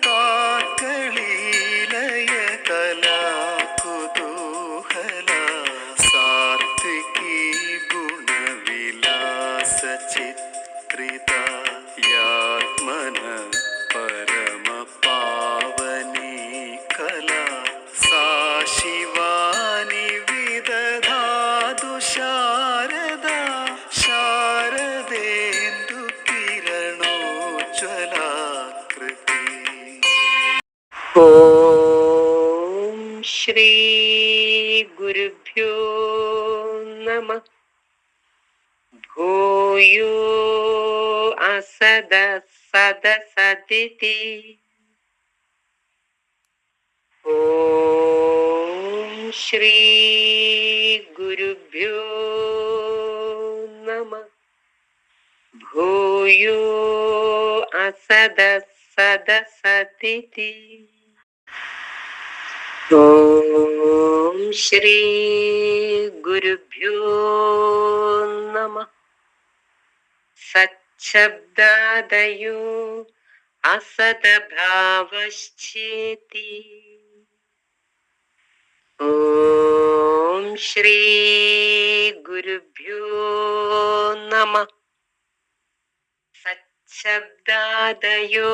കാക്കളീലയ കലാ കുതൂഹല സാത്വികീ ഗുണവിലാസ ചിത്രിത യാത്മന പരമ പാവനീ കലാ സാ ശിവാനി വിദധാതു ശാരദാ ശാരദേന്ദു കിരണോജ്വലാകൃതി. ഓം ശ്രീ ഗുരുഭ്യോ നമഃ. ഭൂയോ അസദ സദസദിതി. ഓം ശ്രീ ഗുരുഭ്യോ നമഃ. ഭൂയോ അസദ സദസദിതി. ഓം ശ്രീ ഗുരുഭ്യോ നമഃ. സച്ഛബ്ദാദയോ അസദഭാവശ്ചേതി. ഓം ശ്രീ ഗുരുഭ്യോ നമഃ. സച്ഛബ്ദാദയോ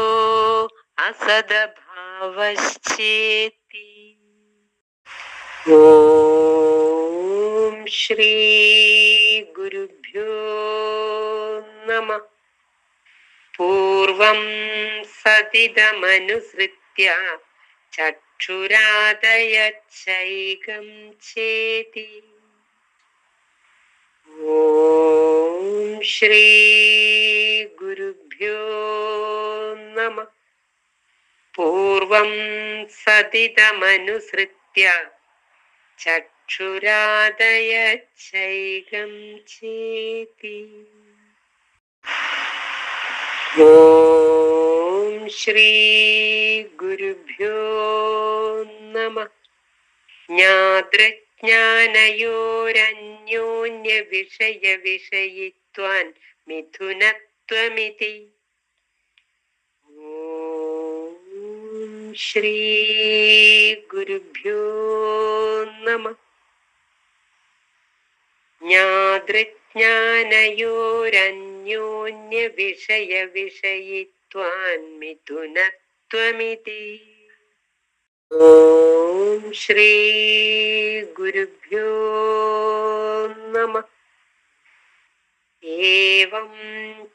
അസദഭാവശ്ചേതി. ഓം ശ്രീ ഗുരുഭ്യോ നമഃ. പൂർവം സതിതമനുസൃത്യ ചക്ഷുരാദയച്ചൈകം ചേതി. ഓം ശ്രീ ഗുരുഭ്യോ നമഃ. പൂർവം സതിതമനുസൃത്യ ചക്ഷുരാദയച്ചൈകം ചേതി. ഓം ശ്രീ ഗുരുഭ്യോ നമഃ. ജ്ഞാതൃജ്ഞാനയോരന്യോന്യ വിഷയ വിഷയിത്വാൻ മിഥുനത്വമിതി. ശ്രീ ഗുരുഭ്യോ നമഃ. ജ്ഞാതൃജ്ഞാനയോരന്യോന്യ വിഷയ വിഷയിത്വാൻ മിഥുനത്വമിതി. ഓം ശ്രീ ഗുരുഭ്യോ നമഃ. ഏവം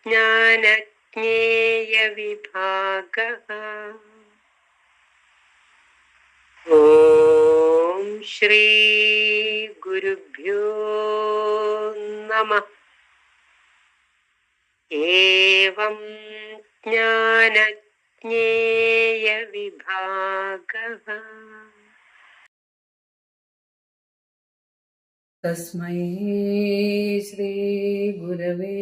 ജ്ഞാനജ്ഞേയ വിഭാഗഃ. ഓം ശ്രീ ഗുരുഭ്യോ നമഃ. ഏവം ജ്ഞാനജ്ഞേയ വിഭാഗഃ. തസ്മൈ ശ്രീ ഗുരവേ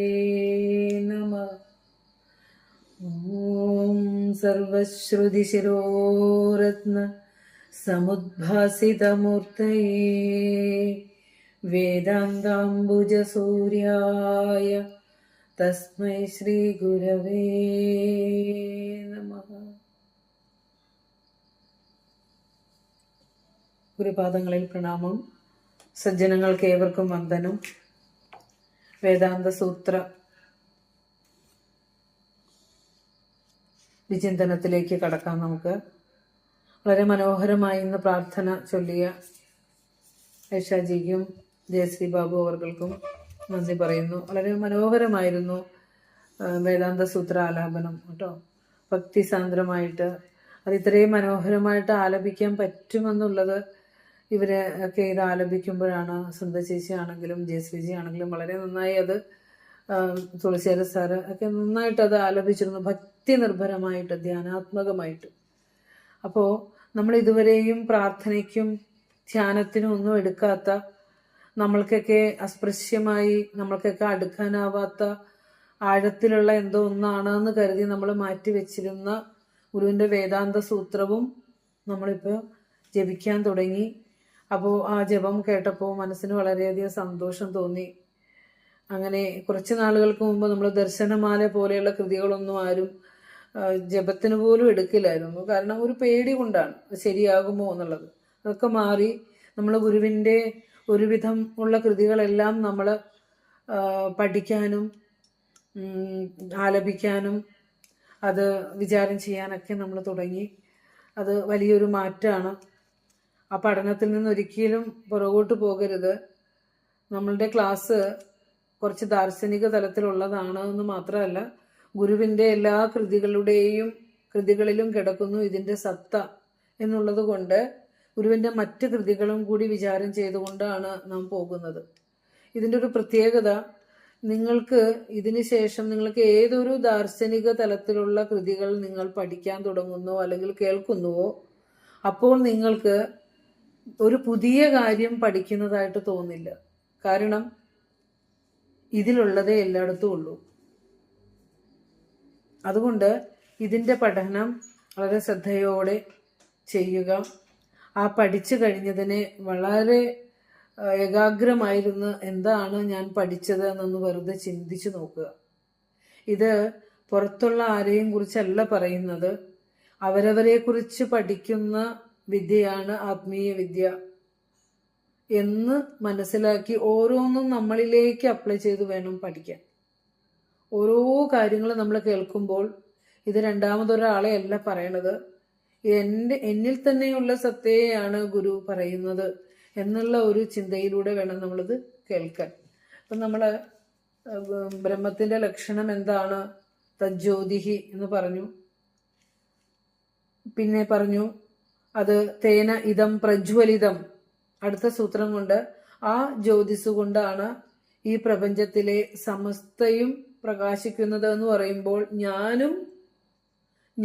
നമഃ. ഓം സർവശ്രുതിശിരോരത്ന സമുദ്ഭാസിതമൂർത്തയേ വേദാന്താംബുജസൂര്യായ തസ്മൈ ശ്രീ ഗുരവേ നമഃ. ഗുരുപാദങ്ങളിൽ പ്രണാമം. സജ്ജനങ്ങൾക്ക് ഏവർക്കും വന്ദനം. വേദാന്ത സൂത്ര വിചിന്തനത്തിലേക്ക് കടക്കാം. നമുക്ക് വളരെ മനോഹരമായി ഇന്ന് പ്രാർത്ഥന ചൊല്ലിയ ഐഷാജിക്കും ജയശ്രീ ബാബു അവർക്കും നന്ദി പറയുന്നു. വളരെ മനോഹരമായിരുന്നു വേദാന്ത സൂത്ര ആലാപനം കേട്ടോ. ഭക്തിസാന്ദ്രമായിട്ട് അത് ഇത്രയും മനോഹരമായിട്ട് ആലപിക്കാൻ പറ്റുമെന്നുള്ളത് ഇവരെ ഒക്കെ ഇത് ആലപിക്കുമ്പോഴാണ്. സന്ത ചേച്ചി ആണെങ്കിലും ജയശ്രീജി ആണെങ്കിലും വളരെ നന്നായി അത്, തുളസിയാര സാറ് ഒക്കെ നന്നായിട്ട് അത് ആലപിച്ചിരുന്നു, ഭക്തി നിർഭരമായിട്ട് ധ്യാനാത്മകമായിട്ട്. അപ്പോൾ നമ്മൾ ഇതുവരെയും പ്രാർത്ഥനയ്ക്കും ധ്യാനത്തിനും ഒന്നും എടുക്കാത്ത, നമ്മൾക്കൊക്കെ അസ്പൃശ്യമായി നമ്മൾക്കൊക്കെ അടുക്കാനാവാത്ത ആഴത്തിലുള്ള എന്തോ ഒന്നാണെന്ന് കരുതി നമ്മൾ മാറ്റി വെച്ചിരുന്ന ഗുരുവിൻ്റെ വേദാന്ത സൂത്രവും നമ്മളിപ്പോൾ ജപിക്കാൻ തുടങ്ങി. അപ്പോൾ ആ ജപം കേട്ടപ്പോൾ മനസ്സിന് വളരെയധികം സന്തോഷം തോന്നി. അങ്ങനെ കുറച്ച് നാളുകൾക്ക് മുമ്പ് നമ്മൾ ദർശനമാല പോലെയുള്ള കൃതികളൊന്നും ആരും ജപത്തിന് പോലും എടുക്കില്ലായിരുന്നു. കാരണം ഒരു പേടി കൊണ്ടാണ് ശരിയാകുമോ എന്നുള്ളത്. അതൊക്കെ മാറി നമ്മൾ ഗുരുവിൻ്റെ ഒരുവിധം ഉള്ള കൃതികളെല്ലാം നമ്മൾ പഠിക്കാനും ആലപിക്കാനും അത് വിചാരം ചെയ്യാനൊക്കെ നമ്മൾ തുടങ്ങി. അത് വലിയൊരു മാറ്റമാണ്. ആ പഠനത്തിൽ നിന്ന് ഒരിക്കലും പുറകോട്ട് പോകരുത്. നമ്മളുടെ ക്ലാസ് കുറച്ച് ദാർശനിക തലത്തിലുള്ളതാണ് എന്ന് മാത്രമല്ല, ഗുരുവിൻ്റെ എല്ലാ കൃതികളിലും കിടക്കുന്നു ഇതിൻ്റെ സത്ത എന്നുള്ളത് കൊണ്ട് ഗുരുവിൻ്റെ മറ്റ് കൃതികളും കൂടി വിചാരം ചെയ്തുകൊണ്ടാണ് നാം പോകുന്നത്. ഇതിൻ്റെ ഒരു പ്രത്യേകത, നിങ്ങൾക്ക് ഇതിന് ശേഷം നിങ്ങൾക്ക് ഏതൊരു ദാർശനിക തലത്തിലുള്ള കൃതികൾ നിങ്ങൾ പഠിക്കാൻ തുടങ്ങുന്നോ അല്ലെങ്കിൽ കേൾക്കുന്നുവോ, അപ്പോൾ നിങ്ങൾക്ക് ഒരു പുതിയ കാര്യം പഠിക്കുന്നതായിട്ട് തോന്നില്ല. കാരണം ഇതിലുള്ളതേ എല്ലായിടത്തും ഉള്ളൂ. അതുകൊണ്ട് ഇതിൻ്റെ പഠനം വളരെ ശ്രദ്ധയോടെ ചെയ്യുക. ആ പഠിച്ചു കഴിഞ്ഞതിനെ വളരെ ഏകാഗ്രമായിരുന്ന് എന്താണ് ഞാൻ പഠിച്ചത് എന്നൊന്ന് വെറുതെ ചിന്തിച്ചു നോക്കുക. ഇത് പുറത്തുള്ള ആരെയും കുറിച്ചല്ല പറയുന്നത്. അവരവരെ കുറിച്ച് പഠിക്കുന്ന വിദ്യയാണ് ആത്മീയ വിദ്യ എന്ന് മനസ്സിലാക്കി ഓരോന്നും നമ്മളിലേക്ക് അപ്ലൈ ചെയ്ത് വേണം പഠിക്കാൻ. ഓരോ കാര്യങ്ങൾ നമ്മൾ കേൾക്കുമ്പോൾ ഇത് രണ്ടാമതൊരാളെ അല്ല പറയണത്, എന്നിൽ തന്നെയുള്ള സത്യയാണ് ഗുരു പറയുന്നത് എന്നുള്ള ഒരു ചിന്തയിലൂടെ വേണം നമ്മളിത് കേൾക്കാൻ. അപ്പം നമ്മൾ ബ്രഹ്മത്തിൻ്റെ ലക്ഷണം എന്താണ്? തജ്ജ്യോതിഹി എന്ന് പറഞ്ഞു. പിന്നെ പറഞ്ഞു അത് തേന ഇതം പ്രജ്വലിതം. അടുത്ത സൂത്രം കൊണ്ട് ആ ജ്യോതിസ് കൊണ്ടാണ് ഈ പ്രപഞ്ചത്തിലെ സമസ്തയും പ്രകാശിക്കുന്നത് എന്ന് പറയുമ്പോൾ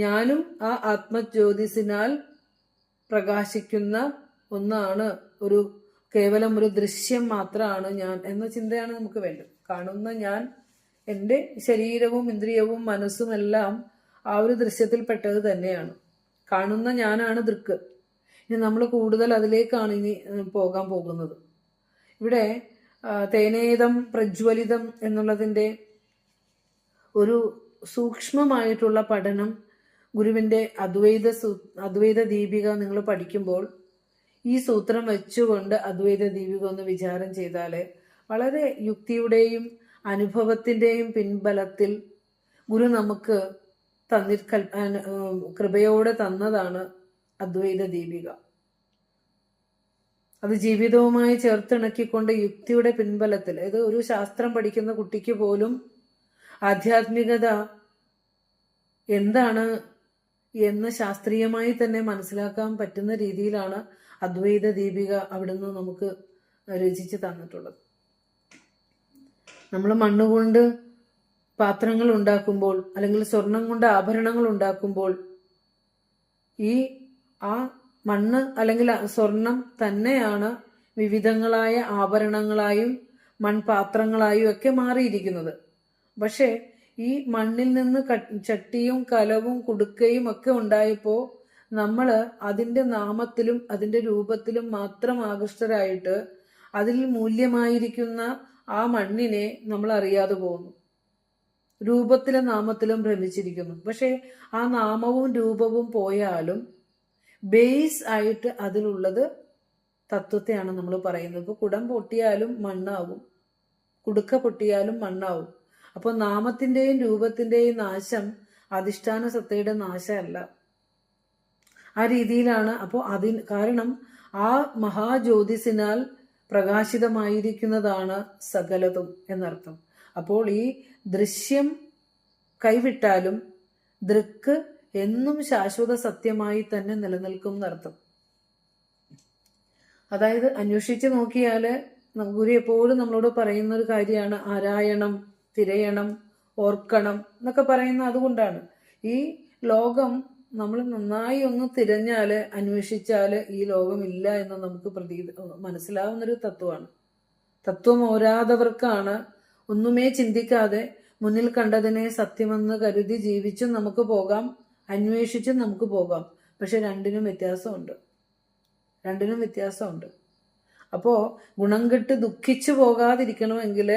ഞാനും ആ ആത്മജ്യോതിസിനാൽ പ്രകാശിക്കുന്ന ഒന്നാണ്. കേവലം ഒരു ദൃശ്യം മാത്രമാണ് ഞാൻ എന്ന ചിന്തയാണ് നമുക്ക് വേണ്ടത്. കാണുന്ന ഞാൻ, എൻ്റെ ശരീരവും ഇന്ദ്രിയവും മനസ്സുമെല്ലാം ആ ഒരു ദൃശ്യത്തിൽപ്പെട്ടത് തന്നെയാണ്. കാണുന്ന ഞാനാണ് ദൃക്ക്. ഇനി നമ്മൾ കൂടുതൽ അതിലേക്കാണ് ഇനി പോകാൻ പോകുന്നത്. ഇവിടെ തേനേതം പ്രജ്വലിതം എന്നുള്ളതിൻ്റെ ഒരു സൂക്ഷ്മമായിട്ടുള്ള പഠനം ഗുരുവിൻ്റെ അദ്വൈത ദീപിക നിങ്ങൾ പഠിക്കുമ്പോൾ ഈ സൂത്രം വെച്ചുകൊണ്ട് അദ്വൈത ദീപിക ഒന്ന് വിചാരം ചെയ്താൽ വളരെ യുക്തിയുടെയും അനുഭവത്തിൻ്റെയും പിൻബലത്തിൽ ഗുരു നമുക്ക് കൃപയോടെ തന്നതാണ് അദ്വൈത ദീപിക. അത് ജീവിതവുമായി ചേർത്തിണക്കിക്കൊണ്ട് യുക്തിയുടെ പിൻബലത്തിൽ, ഇത് ഒരു ശാസ്ത്രം പഠിക്കുന്ന കുട്ടിക്ക് പോലും ആധ്യാത്മികത എന്താണ് എന്ന് ശാസ്ത്രീയമായി തന്നെ മനസ്സിലാക്കാൻ പറ്റുന്ന രീതിയിലാണ് അദ്വൈത ദീപിക അവിടുന്ന് നമുക്ക് രചിച്ച് തന്നിട്ടുള്ളത്. നമ്മൾ മണ്ണുകൊണ്ട് പാത്രങ്ങൾ ഉണ്ടാക്കുമ്പോൾ അല്ലെങ്കിൽ സ്വർണം കൊണ്ട് ആഭരണങ്ങൾ ഉണ്ടാക്കുമ്പോൾ ആ മണ്ണ് അല്ലെങ്കിൽ സ്വർണം തന്നെയാണ് വിവിധങ്ങളായ ആഭരണങ്ങളായും മൺപാത്രങ്ങളായും ഒക്കെ മാറിയിരിക്കുന്നത്. പക്ഷേ ഈ മണ്ണിൽ നിന്ന് ചട്ടിയും കലവും കുടുക്കയും ഒക്കെ ഉണ്ടായപ്പോൾ നമ്മൾ അതിൻ്റെ നാമത്തിലും അതിൻ്റെ രൂപത്തിലും മാത്രം ആകൃഷ്ടരായിട്ട് അതിൽ മൂല്യമായിരിക്കുന്ന ആ മണ്ണിനെ നമ്മൾ അറിയാതെ പോകുന്നു. രൂപത്തിലും നാമത്തിലും ഭ്രമിച്ചിരിക്കുന്നു. പക്ഷേ ആ നാമവും രൂപവും പോയാലും ബേസ് ആയിട്ട് അതിലുള്ളത് തത്വത്തെയാണ് നമ്മൾ പറയുന്നത്. ഇപ്പോൾ കുടം പൊട്ടിയാലും മണ്ണാവും, കുടുക്ക പൊട്ടിയാലും മണ്ണാവും. അപ്പോൾ നാമത്തിൻ്റെയും രൂപത്തിൻ്റെയും നാശം അധിഷ്ഠാന സത്തയുടെ നാശമല്ല. ആ രീതിയിലാണ്. അപ്പോൾ കാരണം ആ മഹാജ്യോതിസിനാൽ പ്രകാശിതമായിരിക്കുന്നതാണ് സകലതും എന്നർത്ഥം. അപ്പോൾ ഈ ദൃശ്യം കൈവിട്ടാലും ദൃക്ക് എന്നും ശാശ്വത സത്യമായി തന്നെ നിലനിൽക്കും എന്നർത്ഥം. അതായത് അന്വേഷിച്ച് നോക്കിയാൽ ഗുരു എപ്പോഴും നമ്മളോട് പറയുന്ന ഒരു കാര്യമാണ് ആരായണം, തിരയണം, ഓർക്കണം എന്നൊക്കെ പറയുന്നത്. അതുകൊണ്ടാണ് ഈ ലോകം നമ്മൾ നന്നായി ഒന്ന് തിരഞ്ഞാൽ അന്വേഷിച്ചാൽ ഈ ലോകമില്ല എന്ന് നമുക്ക് മനസ്സിലാവുന്നൊരു തത്വമാണ്. തത്വം ഓരാതവർക്കാണ് ഒന്നുമേ ചിന്തിക്കാതെ മുന്നിൽ കണ്ടതിനെ സത്യമെന്ന് കരുതി ജീവിച്ചും നമുക്ക് പോകാം, അന്വേഷിച്ചും നമുക്ക് പോകാം. പക്ഷെ രണ്ടിനും വ്യത്യാസമുണ്ട്. അപ്പോൾ ഗുണം കെട്ട് ദുഃഖിച്ചു പോകാതിരിക്കണമെങ്കിൽ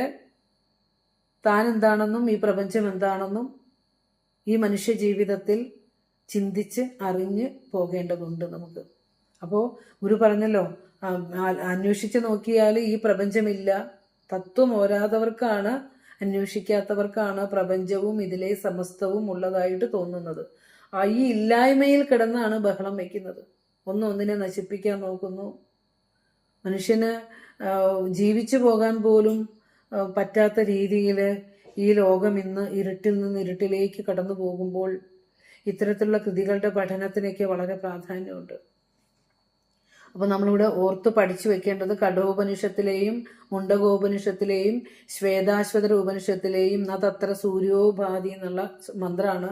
താൻ എന്താണെന്നും ഈ പ്രപഞ്ചം എന്താണെന്നും ഈ മനുഷ്യ ജീവിതത്തിൽ ചിന്തിച്ച് അറിഞ്ഞ് പോകേണ്ടതുണ്ട് നമുക്ക്. അപ്പോൾ ഗുരു പറഞ്ഞല്ലോ, അന്വേഷിച്ച് നോക്കിയാൽ ഈ പ്രപഞ്ചമില്ല. തത്വം ഓരാതവർക്കാണ്, അന്വേഷിക്കാത്തവർക്കാണ് പ്രപഞ്ചവും ഇതിലെ സമസ്തവും ഉള്ളതായിട്ട് തോന്നുന്നത്. ഈ ഇല്ലായ്മയിൽ കിടന്നാണ് ബഹളം വയ്ക്കുന്നത്. ഒന്നിനെ നശിപ്പിക്കാൻ നോക്കുന്നു. മനുഷ്യന് ജീവിച്ചു പോകാൻ പോലും പറ്റാത്ത രീതിയിൽ ഈ ലോകം ഇന്ന് ഇരുട്ടിൽ നിന്ന് ഇരുട്ടിലേക്ക് കടന്നു പോകുമ്പോൾ ഇത്തരത്തിലുള്ള കൃതികളുടെ പഠനത്തിനൊക്കെ വളരെ പ്രാധാന്യമുണ്ട്. അപ്പോൾ നമ്മളിവിടെ ഓർത്ത് പഠിച്ചു വെക്കേണ്ടത് കഠോപനിഷത്തിലെയും മുണ്ടകോപനിഷത്തിലെയും ശ്വേതാശ്വതര ഉപനിഷത്തിലെയും തത്ര സൂര്യോപാധി എന്നുള്ള മന്ത്രമാണ്.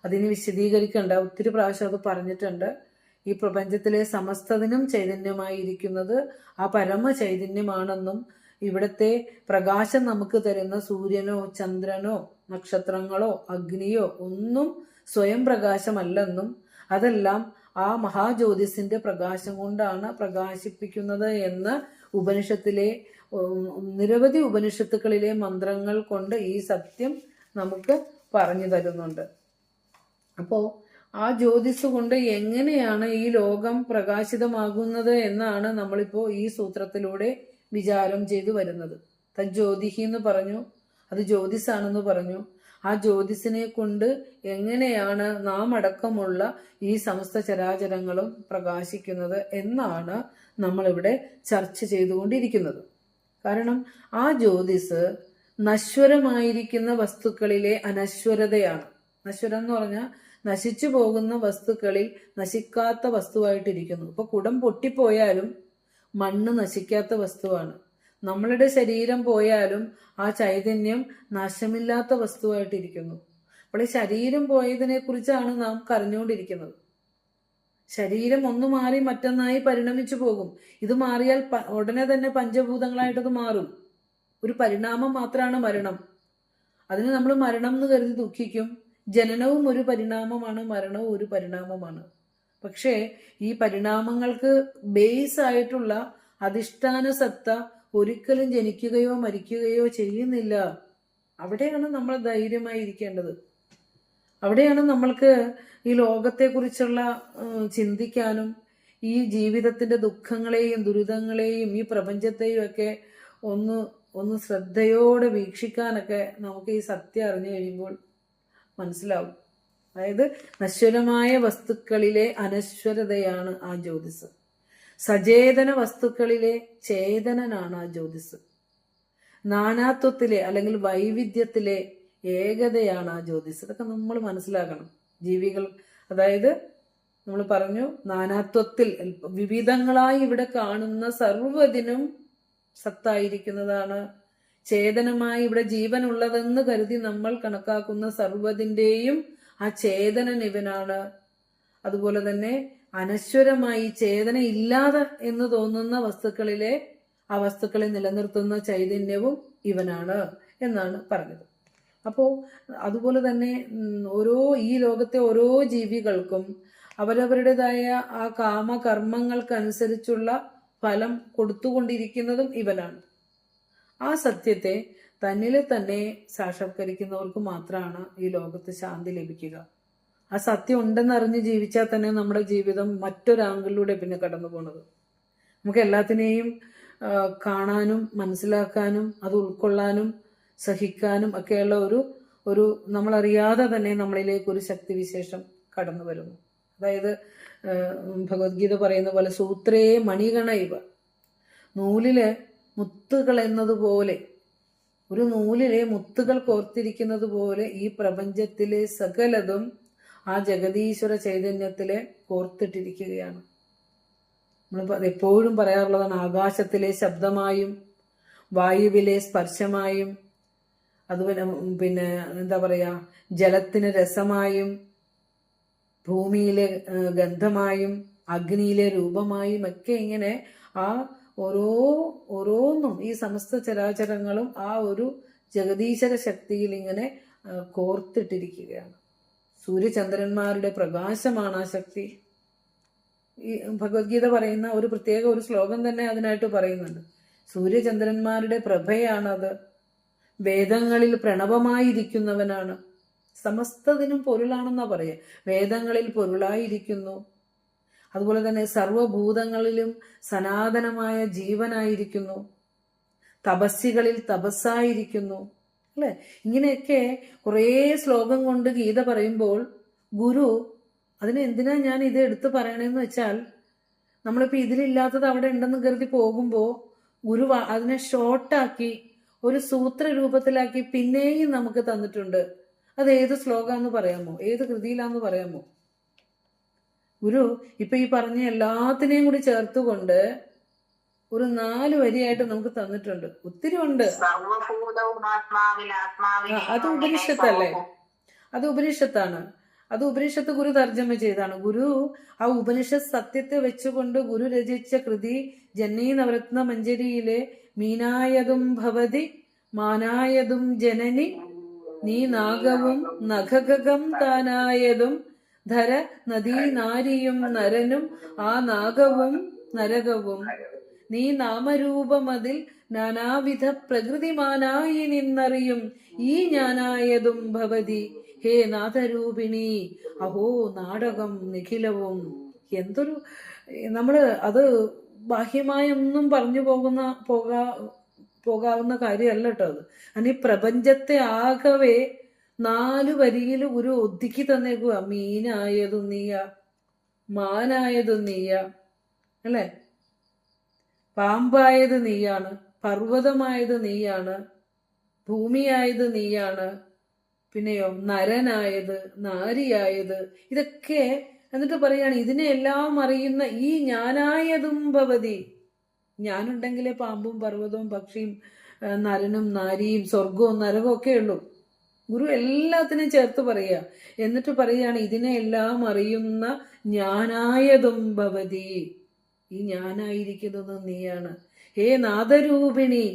അതിന് വിശദീകരിക്കേണ്ട ഒത്തിരി പ്രാവശ്യം അത് പറഞ്ഞിട്ടുണ്ട്. ഈ പ്രപഞ്ചത്തിലെ സമസ്തതിനും ചൈതന്യമായിരിക്കുന്നത് ആ പരമ ചൈതന്യമാണെന്നും ഇവിടുത്തെ പ്രകാശം നമുക്ക് തരുന്ന സൂര്യനോ ചന്ദ്രനോ നക്ഷത്രങ്ങളോ അഗ്നിയോ ഒന്നും സ്വയം പ്രകാശമല്ലെന്നും അതെല്ലാം ആ മഹാജ്യോതിസിന്റെ പ്രകാശം കൊണ്ടാണ് പ്രകാശിപ്പിക്കുന്നത് എന്ന് ഉപനിഷത്തിലെ നിരവധി ഉപനിഷത്തുക്കളിലെ മന്ത്രങ്ങൾ കൊണ്ട് ഈ സത്യം നമുക്ക് പറഞ്ഞു തരുന്നുണ്ട്. അപ്പോൾ ആ ജ്യോതിസ് കൊണ്ട് എങ്ങനെയാണ് ഈ ലോകം പ്രകാശിതമാകുന്നത് എന്നാണ് നമ്മളിപ്പോൾ ഈ സൂത്രത്തിലൂടെ വിചാരം ചെയ്തു വരുന്നത്. തജ്ജ്യോതിഹി എന്ന് പറഞ്ഞു, അത് ജ്യോതിസാണെന്ന് പറഞ്ഞു. ആ ജ്യോതിസിനെ കൊണ്ട് എങ്ങനെയാണ് നാം അടക്കമുള്ള ഈ സമസ്ത ചരാചരങ്ങളും പ്രകാശിക്കുന്നത് എന്നാണ് നമ്മളിവിടെ ചർച്ച ചെയ്തുകൊണ്ടിരിക്കുന്നത്. കാരണം ആ ജ്യോതിസ് നശ്വരമായിരിക്കുന്ന വസ്തുക്കളിലെ അനശ്വരതയാണ്. നശ്വരം എന്ന് പറഞ്ഞാൽ നശിച്ചു പോകുന്ന വസ്തുക്കളിൽ നശിക്കാത്ത വസ്തുവായിട്ടിരിക്കുന്നു. ഇപ്പൊ കുടം പൊട്ടിപ്പോയാലും മണ്ണ് നശിക്കാത്ത വസ്തുവാണ്. നമ്മളുടെ ശരീരം പോയാലും ആ ചൈതന്യം നാശമില്ലാത്ത വസ്തുവായിട്ടിരിക്കുന്നു. അപ്പോൾ ഈ ശരീരം പോയതിനെ കുറിച്ചാണ് നാം കരഞ്ഞുകൊണ്ടിരിക്കുന്നത്. ശരീരം ഒന്ന് മാറി മറ്റൊന്നായി പരിണമിച്ചു പോകും. ഇത് മാറിയാൽ ഉടനെ തന്നെ പഞ്ചഭൂതങ്ങളായിട്ടത് മാറും. ഒരു പരിണാമം മാത്രമാണ് മരണം. അതിന് നമ്മൾ മരണം എന്ന് കരുതി ദുഃഖിക്കും. ജനനവും ഒരു പരിണാമമാണ്, മരണവും ഒരു പരിണാമമാണ്. പക്ഷേ ഈ പരിണാമങ്ങൾക്ക് ബേസ് ആയിട്ടുള്ള അധിഷ്ഠാന സത്ത ഒരിക്കലും ജനിക്കുകയോ മരിക്കുകയോ ചെയ്യുന്നില്ല. അവിടെയാണ് നമ്മൾ ധൈര്യമായി ഇരിക്കേണ്ടത്. അവിടെയാണ് നമ്മൾക്ക് ഈ ലോകത്തെക്കുറിച്ചുള്ള ചിന്തിക്കാനും ഈ ജീവിതത്തിന്റെ ദുഃഖങ്ങളെയും ദുരിതങ്ങളെയും ഈ പ്രപഞ്ചത്തെയും ഒക്കെ ഒന്ന് ശ്രദ്ധയോടെ വീക്ഷിക്കാനൊക്കെ നമുക്ക് ഈ സത്യം അറിഞ്ഞു കഴിയുമ്പോൾ മനസ്സിലാവും. അതായത് നശ്വരമായ വസ്തുക്കളിലെ അനശ്വരതയാണ് ആ ജ്യോതിസ്. സചേതന വസ്തുക്കളിലെ ചേതനനാണ് ആ ജ്യോതിസ്. നാനാത്വത്തിലെ അല്ലെങ്കിൽ വൈവിധ്യത്തിലെ ഏകതയാണ് ആ ജ്യോതിസ്. ഇതൊക്കെ നമ്മൾ മനസ്സിലാക്കണം. ജീവികൾ, അതായത് നമ്മൾ പറഞ്ഞു നാനാത്വത്തിൽ വിവിധങ്ങളായി ഇവിടെ കാണുന്ന സർവ്വതിനും സത്തായിരിക്കുന്നതാണ്. ചേതനമായി ഇവിടെ ജീവനുള്ളതെന്ന് കരുതി നമ്മൾ കണക്കാക്കുന്ന സർവ്വതിൻ്റെയും ആ ചേതനൻ ഇവനാണ്. അതുപോലെ തന്നെ അനശ്വരമായി ചേതന ഇല്ലാതെ എന്ന് തോന്നുന്ന വസ്തുക്കളിലെ ആ വസ്തുക്കളെ നിലനിർത്തുന്ന ചൈതന്യവും ഇവനാണ് എന്നാണ് പറഞ്ഞത്. അപ്പോൾ അതുപോലെ തന്നെ ഈ ലോകത്തെ ഓരോ ജീവികൾക്കും അവരവരുടേതായ ആ കാമകർമ്മങ്ങൾക്കനുസരിച്ചുള്ള ഫലം കൊടുത്തുകൊണ്ടിരിക്കുന്നതും ഇവനാണ്. ആ സത്യത്തെ തന്നിൽ തന്നെ സാക്ഷാത്കരിക്കുന്നവർക്ക് മാത്രമാണ് ഈ ലോകത്ത് ശാന്തി ലഭിക്കുക. ആ സത്യം ഉണ്ടെന്നറിഞ്ഞ് ജീവിച്ചാൽ തന്നെ നമ്മുടെ ജീവിതം മറ്റൊരാംഗിളിലൂടെ പിന്നെ കടന്നു പോണത്. നമുക്ക് എല്ലാത്തിനെയും കാണാനും മനസ്സിലാക്കാനും അത് ഉൾക്കൊള്ളാനും സഹിക്കാനും ഒക്കെയുള്ള ഒരു നമ്മളറിയാതെ തന്നെ നമ്മളിലേക്ക് ഒരു ശക്തിവിശേഷം കടന്നു വരുന്നു. അതായത് ഭഗവത്ഗീത പറയുന്ന പോലെ സൂത്രേ മണികണ ഇവ, നൂലില് മുത്തുകൾ എന്നതുപോലെ, ഒരു നൂലിലെ മുത്തുകൾ കോർത്തിരിക്കുന്നത് പോലെ ഈ പ്രപഞ്ചത്തിലെ സകലതും ആ ജഗതീശ്വര ചൈതന്യത്തിലെ കോർത്തിട്ടിരിക്കുകയാണ്. നമ്മൾ എപ്പോഴും പറയാറുള്ളതാണ്, ആകാശത്തിലെ ശബ്ദമായും വായുവിലെ സ്പർശമായും അതുപോലെ പിന്നെ എന്താ പറയാ ജലത്തിന് രസമായും ഭൂമിയിലെ ഗന്ധമായും അഗ്നിയിലെ രൂപമായും ഒക്കെ ഇങ്ങനെ ആ ഓരോന്നും ഈ സമസ്ത ചരാചരങ്ങളും ആ ഒരു ജഗതീശ്വര ശക്തിയിൽ ഇങ്ങനെ കോർത്തിട്ടിരിക്കുകയാണ്. സൂര്യചന്ദ്രന്മാരുടെ പ്രകാശമാണ് ആ ശക്തി. ഈ ഭഗവത്ഗീത പറയുന്ന ഒരു പ്രത്യേക ഒരു ശ്ലോകം തന്നെ അതിനായിട്ട് പറയുന്നുണ്ട്. സൂര്യചന്ദ്രന്മാരുടെ പ്രഭയാണത്. വേദങ്ങളിൽ പ്രണവമായിരിക്കുന്നവനാണ്. സമസ്തതിനും പൊരുളാണെന്നാ പറയുക. വേദങ്ങളിൽ പൊരുളായിരിക്കുന്നു. അതുപോലെ തന്നെ സർവഭൂതങ്ങളിലും സനാതനമായ ജീവനായിരിക്കുന്നു. തപസ്സികളിൽ തപസ്സായിരിക്കുന്നു. അല്ലെ? ഇങ്ങനെയൊക്കെ കുറേ ശ്ലോകം കൊണ്ട് ഗീത പറയുമ്പോൾ ഗുരു എന്തിനാ ഞാൻ ഇത് എടുത്തു പറയണെന്ന് വെച്ചാൽ, നമ്മളിപ്പോൾ ഇതിലില്ലാത്തത് അവിടെ ഉണ്ടെന്ന് കരുതി പോകുമ്പോൾ ഗുരു അതിനെ ഷോർട്ടാക്കി ഒരു സൂത്ര രൂപത്തിലാക്കി പിന്നെയും നമുക്ക് തന്നിട്ടുണ്ട്. അത് ഏത് ശ്ലോകാന്ന് പറയാമോ? ഏത് കൃതിയിലാന്ന് പറയാമോ? ഗുരു ഇപ്പൊ ഈ പറഞ്ഞ എല്ലാത്തിനെയും കൂടി ചേർത്തുകൊണ്ട് ഒരു 4 വരിയായിട്ട് നമുക്ക് തന്നിട്ടുണ്ട്. ഒത്തിരി ഉണ്ട്. അത് ഉപനിഷത്തല്ലേ? അത് ഉപനിഷത്താണ്. അത് ഉപനിഷത്ത് ഗുരു തർജ്ജമ ചെയ്താണ്. ഗുരു ആ ഉപനിഷത്ത് സത്യത്തെ വെച്ചുകൊണ്ട് ഗുരു രചിച്ച കൃതി ജനീ നവരത്ന മഞ്ജരിയിലെ മീനായതും ഭവതി മാനായതും ജനനി നീ നാഗവും നഖഗം താനായതും ധര നദീ നാരിയും നരനും ആ നാഗവും നരകവും നീ നാമരൂപമതിൽ നാനാവിധ പ്രകൃതിമാനായി നിന്നറിയും ഈ ഞാനായതും ഭവതി ഹേ നാഥരൂപിണി അഹോ നാടകം നിഖിലവും. എന്തൊരു നമ്മള് അത് ബാഹ്യമായൊന്നും പറഞ്ഞു പോകാവുന്ന കാര്യമല്ല കേട്ടോ അത്. ഈ പ്രപഞ്ചത്തെ ആകവേ 4 വരിയിൽ ഒരു ഒതുക്കി തന്നേക്കുക. മീനായതും നീയ, മാനായതും നീയ, അല്ലെ? പാമ്പായത് നീയാണ്, പർവ്വതമായത് നീയാണ്, ഭൂമിയായത് നീയാണ്, പിന്നെയോ നരനായത്, നാരിയായത്, ഇതൊക്കെ എന്നിട്ട് പറയാണ് ഇതിനെല്ലാം അറിയുന്ന ഈ ഞാനായതും ഭവതി. ഞാനുണ്ടെങ്കിലേ പാമ്പും പർവ്വതവും പക്ഷിയും നരനും നാരിയും സ്വർഗവും നരകവും ഒക്കെ ഉള്ളൂ. ഗുരു എല്ലാത്തിനും ചേർത്ത് പറയുക. എന്നിട്ട് പറയാണ് ഇതിനെല്ലാം അറിയുന്ന ഞാനായതും ഭവതി. ഈ ഞാനായിരിക്കുന്നത് നീയാണ്. ഹേ നാദരൂപിണി,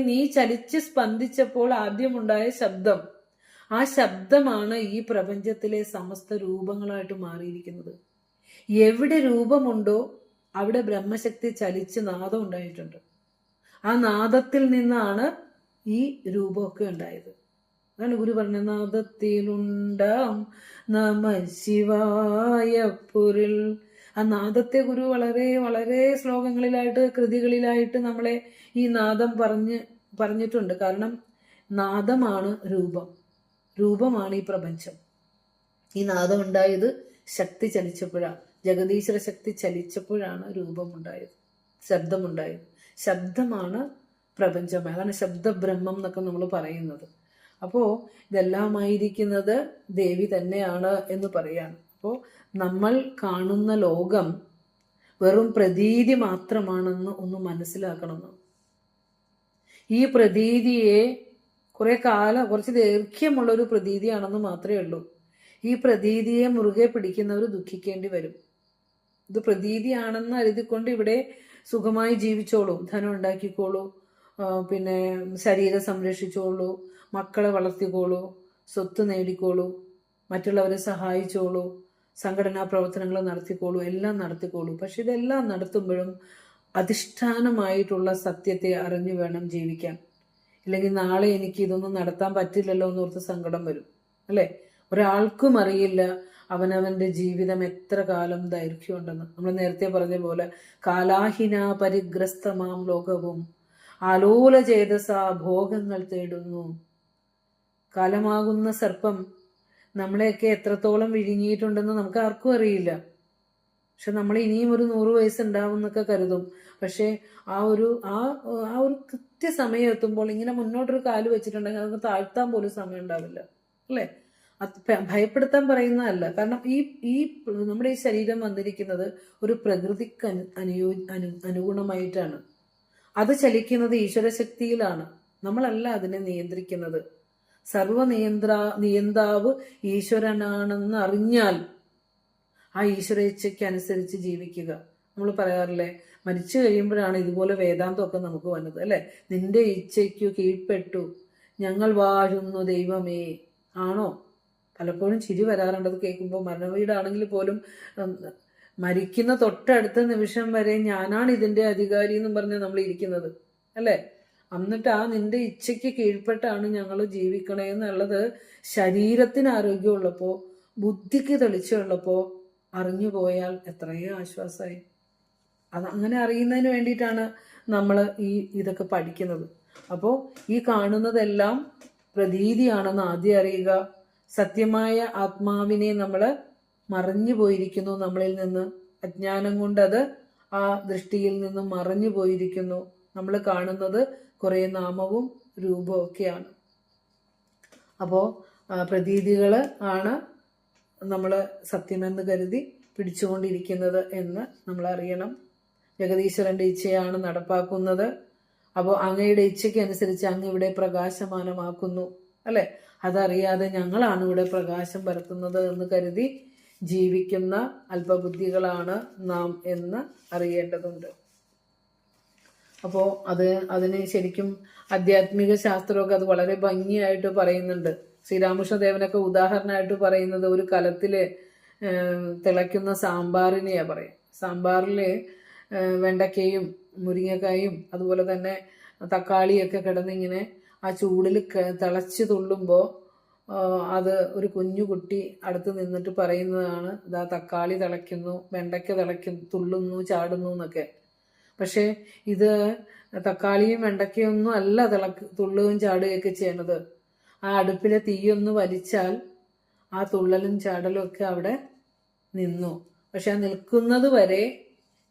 നീ ചലിച്ച് സ്പന്ദിച്ചപ്പോൾ ആദ്യമുണ്ടായ ശബ്ദം, ആ ശബ്ദമാണ് ഈ പ്രപഞ്ചത്തിലെ സമസ്ത രൂപങ്ങളായിട്ട് മാറിയിരിക്കുന്നത്. എവിടെ രൂപമുണ്ടോ അവിടെ ബ്രഹ്മശക്തി ചലിച്ച് നാദം ഉണ്ടായിട്ടുണ്ട്. ആ നാദത്തിൽ നിന്നാണ് ഈ രൂപമൊക്കെ ഉണ്ടായത്. അതാണ് ഗുരു പറഞ്ഞ നാദത്തിലുണ്ടാം നമ ശിവായ പൊരുൾ. ആ നാദത്തെ ഗുരു വളരെ വളരെ ശ്ലോകങ്ങളിലായിട്ട് കൃതികളിലായിട്ട് നമ്മളെ ഈ നാദം പറഞ്ഞിട്ടുണ്ട്. കാരണം നാദമാണ് രൂപം, രൂപമാണ് ഈ പ്രപഞ്ചം. ഈ നാദം ഉണ്ടായത് ശക്തി ചലിച്ചപ്പോഴാണ്, ജഗദീശ്വര ശക്തി ചലിച്ചപ്പോഴാണ് രൂപമുണ്ടായത്, ശബ്ദമുണ്ടായത്. ശബ്ദമാണ് പ്രപഞ്ചം. അതാണ് ശബ്ദബ്രഹ്മം എന്നൊക്കെ നമ്മൾ പറയുന്നത്. അപ്പോൾ ഇതെല്ലാമായിരിക്കുന്നത് ദേവി തന്നെയാണ് എന്ന് പറയാണ്. അപ്പോൾ നമ്മൾ കാണുന്ന ലോകം വെറും പ്രതീതി മാത്രമാണെന്ന് ഒന്ന് മനസ്സിലാക്കണം. ഈ പ്രതീതിയെ കുറച്ച് ദൈർഘ്യമുള്ളൊരു പ്രതീതിയാണെന്ന് മാത്രമേ ഉള്ളൂ. ഈ പ്രതീതിയെ മുറുകെ പിടിക്കുന്നവർ ദുഃഖിക്കേണ്ടി വരും. ഇത് പ്രതീതിയാണെന്ന് കരുതിക്കൊണ്ട് ഇവിടെ സുഖമായി ജീവിച്ചോളൂ, ധനം ഉണ്ടാക്കിക്കോളൂ, പിന്നെ ശരീരം സംരക്ഷിച്ചോളൂ, മക്കളെ വളർത്തിക്കോളൂ, സ്വത്ത് നേടിക്കോളൂ, മറ്റുള്ളവരെ സഹായിച്ചോളൂ, സംഘടനാ പ്രവർത്തനങ്ങൾ നടത്തിക്കോളൂ, എല്ലാം നടത്തിക്കോളൂ. പക്ഷെ ഇതെല്ലാം നടത്തുമ്പോഴും അധിഷ്ഠാനമായിട്ടുള്ള സത്യത്തെ അറിഞ്ഞു വേണം ജീവിക്കാൻ. ഇല്ലെങ്കിൽ നാളെ എനിക്ക് ഇതൊന്നും നടത്താൻ പറ്റില്ലല്ലോ എന്നോർത്ത് സങ്കടം വരും, അല്ലേ? ഒരാൾക്കും അറിയില്ല അവനവന്റെ ജീവിതം എത്ര കാലം ദൈർഘ്യമുണ്ടെന്ന്. നമ്മൾ നേരത്തെ പറഞ്ഞ പോലെ കാലാഹിന പരിഗ്രസ്തമാം ലോകവും ആലോല ചേതസ ഭോഗങ്ങൾ തേടുന്നു. കാലമാകുന്ന സർപ്പം നമ്മളെയൊക്കെ എത്രത്തോളം വിഴുങ്ങിയിട്ടുണ്ടെന്ന് നമുക്ക് ആർക്കും അറിയില്ല. പക്ഷെ നമ്മൾ ഇനിയും ഒരു 100 വയസ്സുണ്ടാവും എന്നൊക്കെ കരുതും. പക്ഷെ ആ ഒരു കൃത്യസമയം എത്തുമ്പോൾ ഇങ്ങനെ മുന്നോട്ടൊരു കാല് വെച്ചിട്ടുണ്ടെങ്കിൽ അതൊക്കെ താഴ്ത്താൻ പോലും സമയം ഉണ്ടാവില്ല, അല്ലേ? ഭയപ്പെടുത്താൻ പറയുന്നതല്ല. കാരണം ഈ നമ്മുടെ ഈ ശരീരം വന്നിരിക്കുന്നത് ഒരു പ്രകൃതിക്ക് അനുഗുണമായിട്ടാണ്. അത് ചലിക്കുന്നത് ഈശ്വരശക്തിയിലാണ്, നമ്മളല്ല അതിനെ നിയന്ത്രിക്കുന്നത്. നിയന്താവ് ഈശ്വരനാണെന്ന് അറിഞ്ഞാൽ ആ ഈശ്വരേച്ഛയ്ക്ക് അനുസരിച്ച് ജീവിക്കുക. നമ്മൾ പറയാറില്ലേ, മരിച്ചു കഴിയുമ്പോഴാണ് ഇതുപോലെ വേദാന്തമൊക്കെ നമുക്ക് വന്നത്, അല്ലെ? നിന്റെ ഇച്ഛയ്ക്കു കീഴ്പ്പെട്ടു ഞങ്ങൾ വാഴുന്നു ദൈവമേ. ആണോ? പലപ്പോഴും ചിരി വരാറുണ്ടത് കേൾക്കുമ്പോൾ. മരണവീടാണെങ്കിൽ പോലും മരിക്കുന്ന തൊട്ടടുത്ത നിമിഷം വരെ ഞാനാണ് ഇതിന്റെ അധികാരി എന്നും പറഞ്ഞ് നമ്മൾ ഇരിക്കുന്നത്, അല്ലേ? എന്നിട്ട് ആ നിന്റെ ഇച്ഛയ്ക്ക് കീഴ്പ്പെട്ടാണ് ഞങ്ങൾ ജീവിക്കണേ എന്നുള്ളത് ശരീരത്തിന് ആരോഗ്യമുള്ളപ്പോൾ, ബുദ്ധിക്ക് തെളിച്ചുള്ളപ്പോൾ അറിഞ്ഞു പോയാൽ എത്രയോ ആശ്വാസമായി. അത് അങ്ങനെ അറിയുന്നതിന് വേണ്ടിയിട്ടാണ് നമ്മൾ ഇതൊക്കെ പഠിക്കുന്നത്. അപ്പോൾ ഈ കാണുന്നതെല്ലാം പ്രതീതിയാണെന്ന് ആദ്യം അറിയുക. സത്യമായ ആത്മാവിനെ നമ്മൾ മറഞ്ഞു പോയിരിക്കുന്നു, നമ്മളിൽ നിന്ന് അജ്ഞാനം കൊണ്ട് അത് ആ ദൃഷ്ടിയിൽ നിന്നും മറഞ്ഞു പോയിരിക്കുന്നു. നമ്മൾ കാണുന്നത് കുറേ നാമവും രൂപവും ഒക്കെയാണ്. അപ്പോൾ പ്രതീതികൾ ആണ് നമ്മൾ സത്യമെന്ന് കരുതി പിടിച്ചുകൊണ്ടിരിക്കുന്നത് എന്ന് നമ്മൾ അറിയണം. ജഗദീശ്വരൻ്റെ ഇച്ഛയാണ് നടപ്പാക്കുന്നത്. അപ്പോൾ അങ്ങയുടെ ഇച്ഛയ്ക്ക് അനുസരിച്ച് അങ്ങ് ഇവിടെ പ്രകാശമാനമാക്കുന്നു, അല്ലെ? അതറിയാതെ ഞങ്ങളാണ് ഇവിടെ പ്രകാശം പരത്തുന്നത് എന്ന് കരുതി ജീവിക്കുന്ന അല്പബുദ്ധികളാണ് നാം എന്ന് അറിയേണ്ടതുണ്ട്. അപ്പോൾ അതിന് ശരിക്കും ആധ്യാത്മിക ശാസ്ത്രമൊക്കെ അത് വളരെ ഭംഗിയായിട്ട് പറയുന്നുണ്ട്. ശ്രീരാമകൃഷ്ണദേവനൊക്കെ ഉദാഹരണമായിട്ട് പറയുന്നത് ഒരു കലത്തില് തിളയ്ക്കുന്ന സാമ്പാറിനെയാ പറയാം. സാമ്പാറില് വെണ്ടക്കയും മുരിങ്ങക്കായും അതുപോലെ തന്നെ തക്കാളിയൊക്കെ കിടന്നിങ്ങനെ ആ ചൂടിൽ തിളച്ച് തുള്ളുമ്പോൾ അത് ഒരു കുഞ്ഞു കുട്ടി അടുത്ത് നിന്നിട്ട് പറയുന്നതാണ്, ഇതാ തക്കാളി തിളയ്ക്കുന്നു, വെണ്ടയ്ക്ക തുള്ളുന്നു, ചാടുന്നു എന്നൊക്കെ. പക്ഷെ ഇത് തക്കാളിയും വെണ്ടയ്ക്കയൊന്നും അല്ല തുള്ളുകയും ചാടുകയൊക്കെ ചെയ്യണത്. ആ അടുപ്പിലെ തീയൊന്ന് വലിച്ചാൽ ആ തുള്ളലും ചാടലും ഒക്കെ അവിടെ നിന്നു. പക്ഷെ ആ നിൽക്കുന്നത് വരെ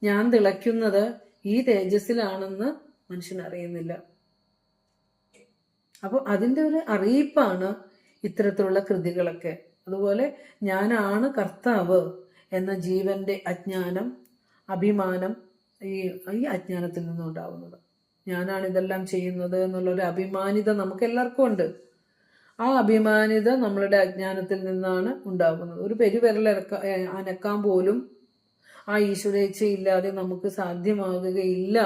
ഞാൻ തിളയ്ക്കുന്നത് ഈ തേജസ്സിലാണെന്ന് മനുഷ്യനറിയുന്നില്ല. അപ്പോൾ അതിൻ്റെ ഒരു അറിയിപ്പാണ് ഇത്തരത്തിലുള്ള കൃതികളൊക്കെ. അതുപോലെ ഞാനാണ് കർത്താവ് എന്ന ജീവന്റെ അജ്ഞാനം, അഭിമാനം ഈ അജ്ഞാനത്തിൽ നിന്നുണ്ടാവുന്നത്. ഞാനാണ് ഇതെല്ലാം ചെയ്യുന്നത് എന്നുള്ളൊരു അഭിമാനിത നമുക്ക് എല്ലാവർക്കും ഉണ്ട്. ആ അഭിമാനിത നമ്മളുടെ അജ്ഞാനത്തിൽ നിന്നാണ് ഉണ്ടാകുന്നത്. ഒരു പെരുവിരൽ അനക്കാൻ പോലും ആ ഈശ്വരേച്ഛയില്ലാതെ നമുക്ക് സാധ്യമാകുകയില്ല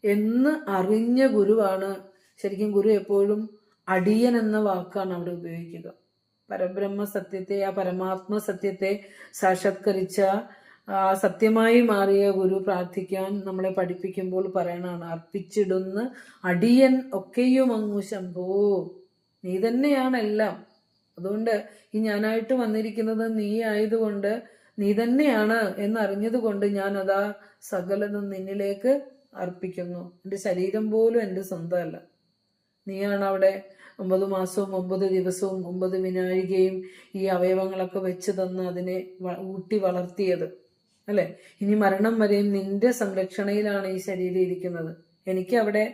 എന്ന് അറിഞ്ഞ ഗുരുവാണ്. ശരിക്കും ഗുരു എപ്പോഴും അടിയൻ എന്ന വാക്കാണ് അവിടെ ഉപയോഗിക്കുക. പരബ്രഹ്മ സത്യത്തെ, ആ പരമാത്മ സത്യത്തെ സാക്ഷാത്കരിച്ച ആ സത്യമായി മാറിയ ഗുരു പ്രാർത്ഥിക്കാൻ നമ്മളെ പഠിപ്പിക്കുമ്പോൾ പറയണാണ്, അർപ്പിച്ചിടുന്ന അടിയൻ ഒക്കെയും അങ്ങു ശംഭോ, നീ തന്നെയാണ് എല്ലാം. അതുകൊണ്ട് ഈ ഞാനായിട്ട് വന്നിരിക്കുന്നത് നീ ആയതുകൊണ്ട്, നീ തന്നെയാണ് എന്നറിഞ്ഞത് കൊണ്ട് ഞാൻ അതാ സകലതും നിന്നിലേക്ക് അർപ്പിക്കുന്നു. എൻ്റെ ശരീരം പോലും എൻ്റെ സ്വന്തമല്ല. നീയാണ് അവിടെ 9 മാസവും 9 ദിവസവും 9 വിനാഴികയും ഈ അവയവങ്ങളൊക്കെ വെച്ച് തന്ന് അതിനെ ഊട്ടി വളർത്തിയത്, അല്ലെ? ഇനി മരണം വരെയും നിന്റെ സംരക്ഷണയിലാണ് ഈ ശരീരം ഇരിക്കുന്നത്. എനിക്ക് അവിടെ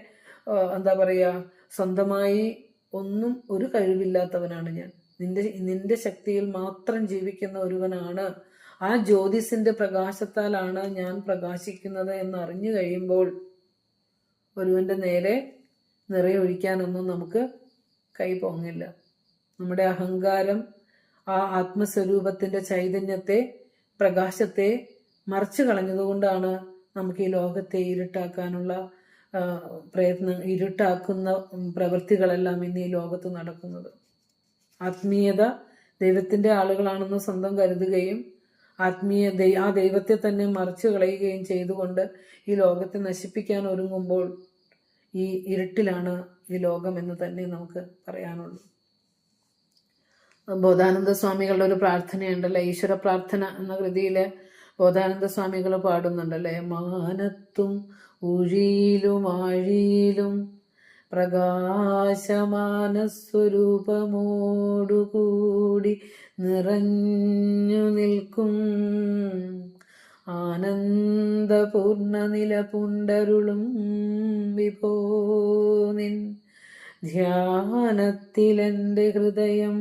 എന്താ പറയാ, സ്വന്തമായി ഒന്നും ഒരു കഴിവില്ലാത്തവനാണ് ഞാൻ. നിന്റെ ശക്തിയിൽ മാത്രം ജീവിക്കുന്ന ഒരുവനാണ്. ആ ജ്യോതിസിന്റെ പ്രകാശത്താലാണ് ഞാൻ പ്രകാശിക്കുന്നത് എന്ന് അറിഞ്ഞു കഴിയുമ്പോൾ ഒരുവന്റെ നേരെ നിറയൊഴിക്കാനൊന്നും നമുക്ക് കൈ പൊങ്ങില്ല. നമ്മുടെ അഹങ്കാരം ആ ആത്മസ്വരൂപത്തിന്റെ ചൈതന്യത്തെ, പ്രകാശത്തെ മറച്ചു കളഞ്ഞതുകൊണ്ടാണ് നമുക്ക് ഈ ലോകത്തെ ഇരുട്ടാക്കാനുള്ള ഇരുട്ടാക്കുന്ന പ്രവൃത്തികളെല്ലാം ഇന്ന് ഈ ലോകത്ത് നടക്കുന്നത്. ആത്മീയത ദൈവത്തിന്റെ ആളുകളാണെന്ന് സ്വന്തം കരുതുകയും ആ ദൈവത്തെ തന്നെ മറച്ചു കളയുകയും ചെയ്തുകൊണ്ട് ഈ ലോകത്തെ നശിപ്പിക്കാൻ ഒരുങ്ങുമ്പോൾ ഈ ഇരുട്ടിലാണ് ഈ ലോകം എന്ന് തന്നെ നമുക്ക് പറയാനുള്ളൂ. ബോധാനന്ദ സ്വാമികളുടെ ഒരു പ്രാർത്ഥനയുണ്ടല്ലേ, ഈശ്വര പ്രാർത്ഥന എന്ന കൃതിയില് ബോധാനന്ദ സ്വാമികൾ പാടുന്നുണ്ടല്ലേ, മാനത്തും ഉഴിയിലും ആഴിയിലും പ്രകാശമാനസ്വരൂപമോടുകൂടി നിറഞ്ഞു നിൽക്കും ആനന്ദപൂർണ നില പുണ്ടരുളും വിഭോ നിൻ ധ്യാനത്തിലെൻ്റെ ഹൃദയം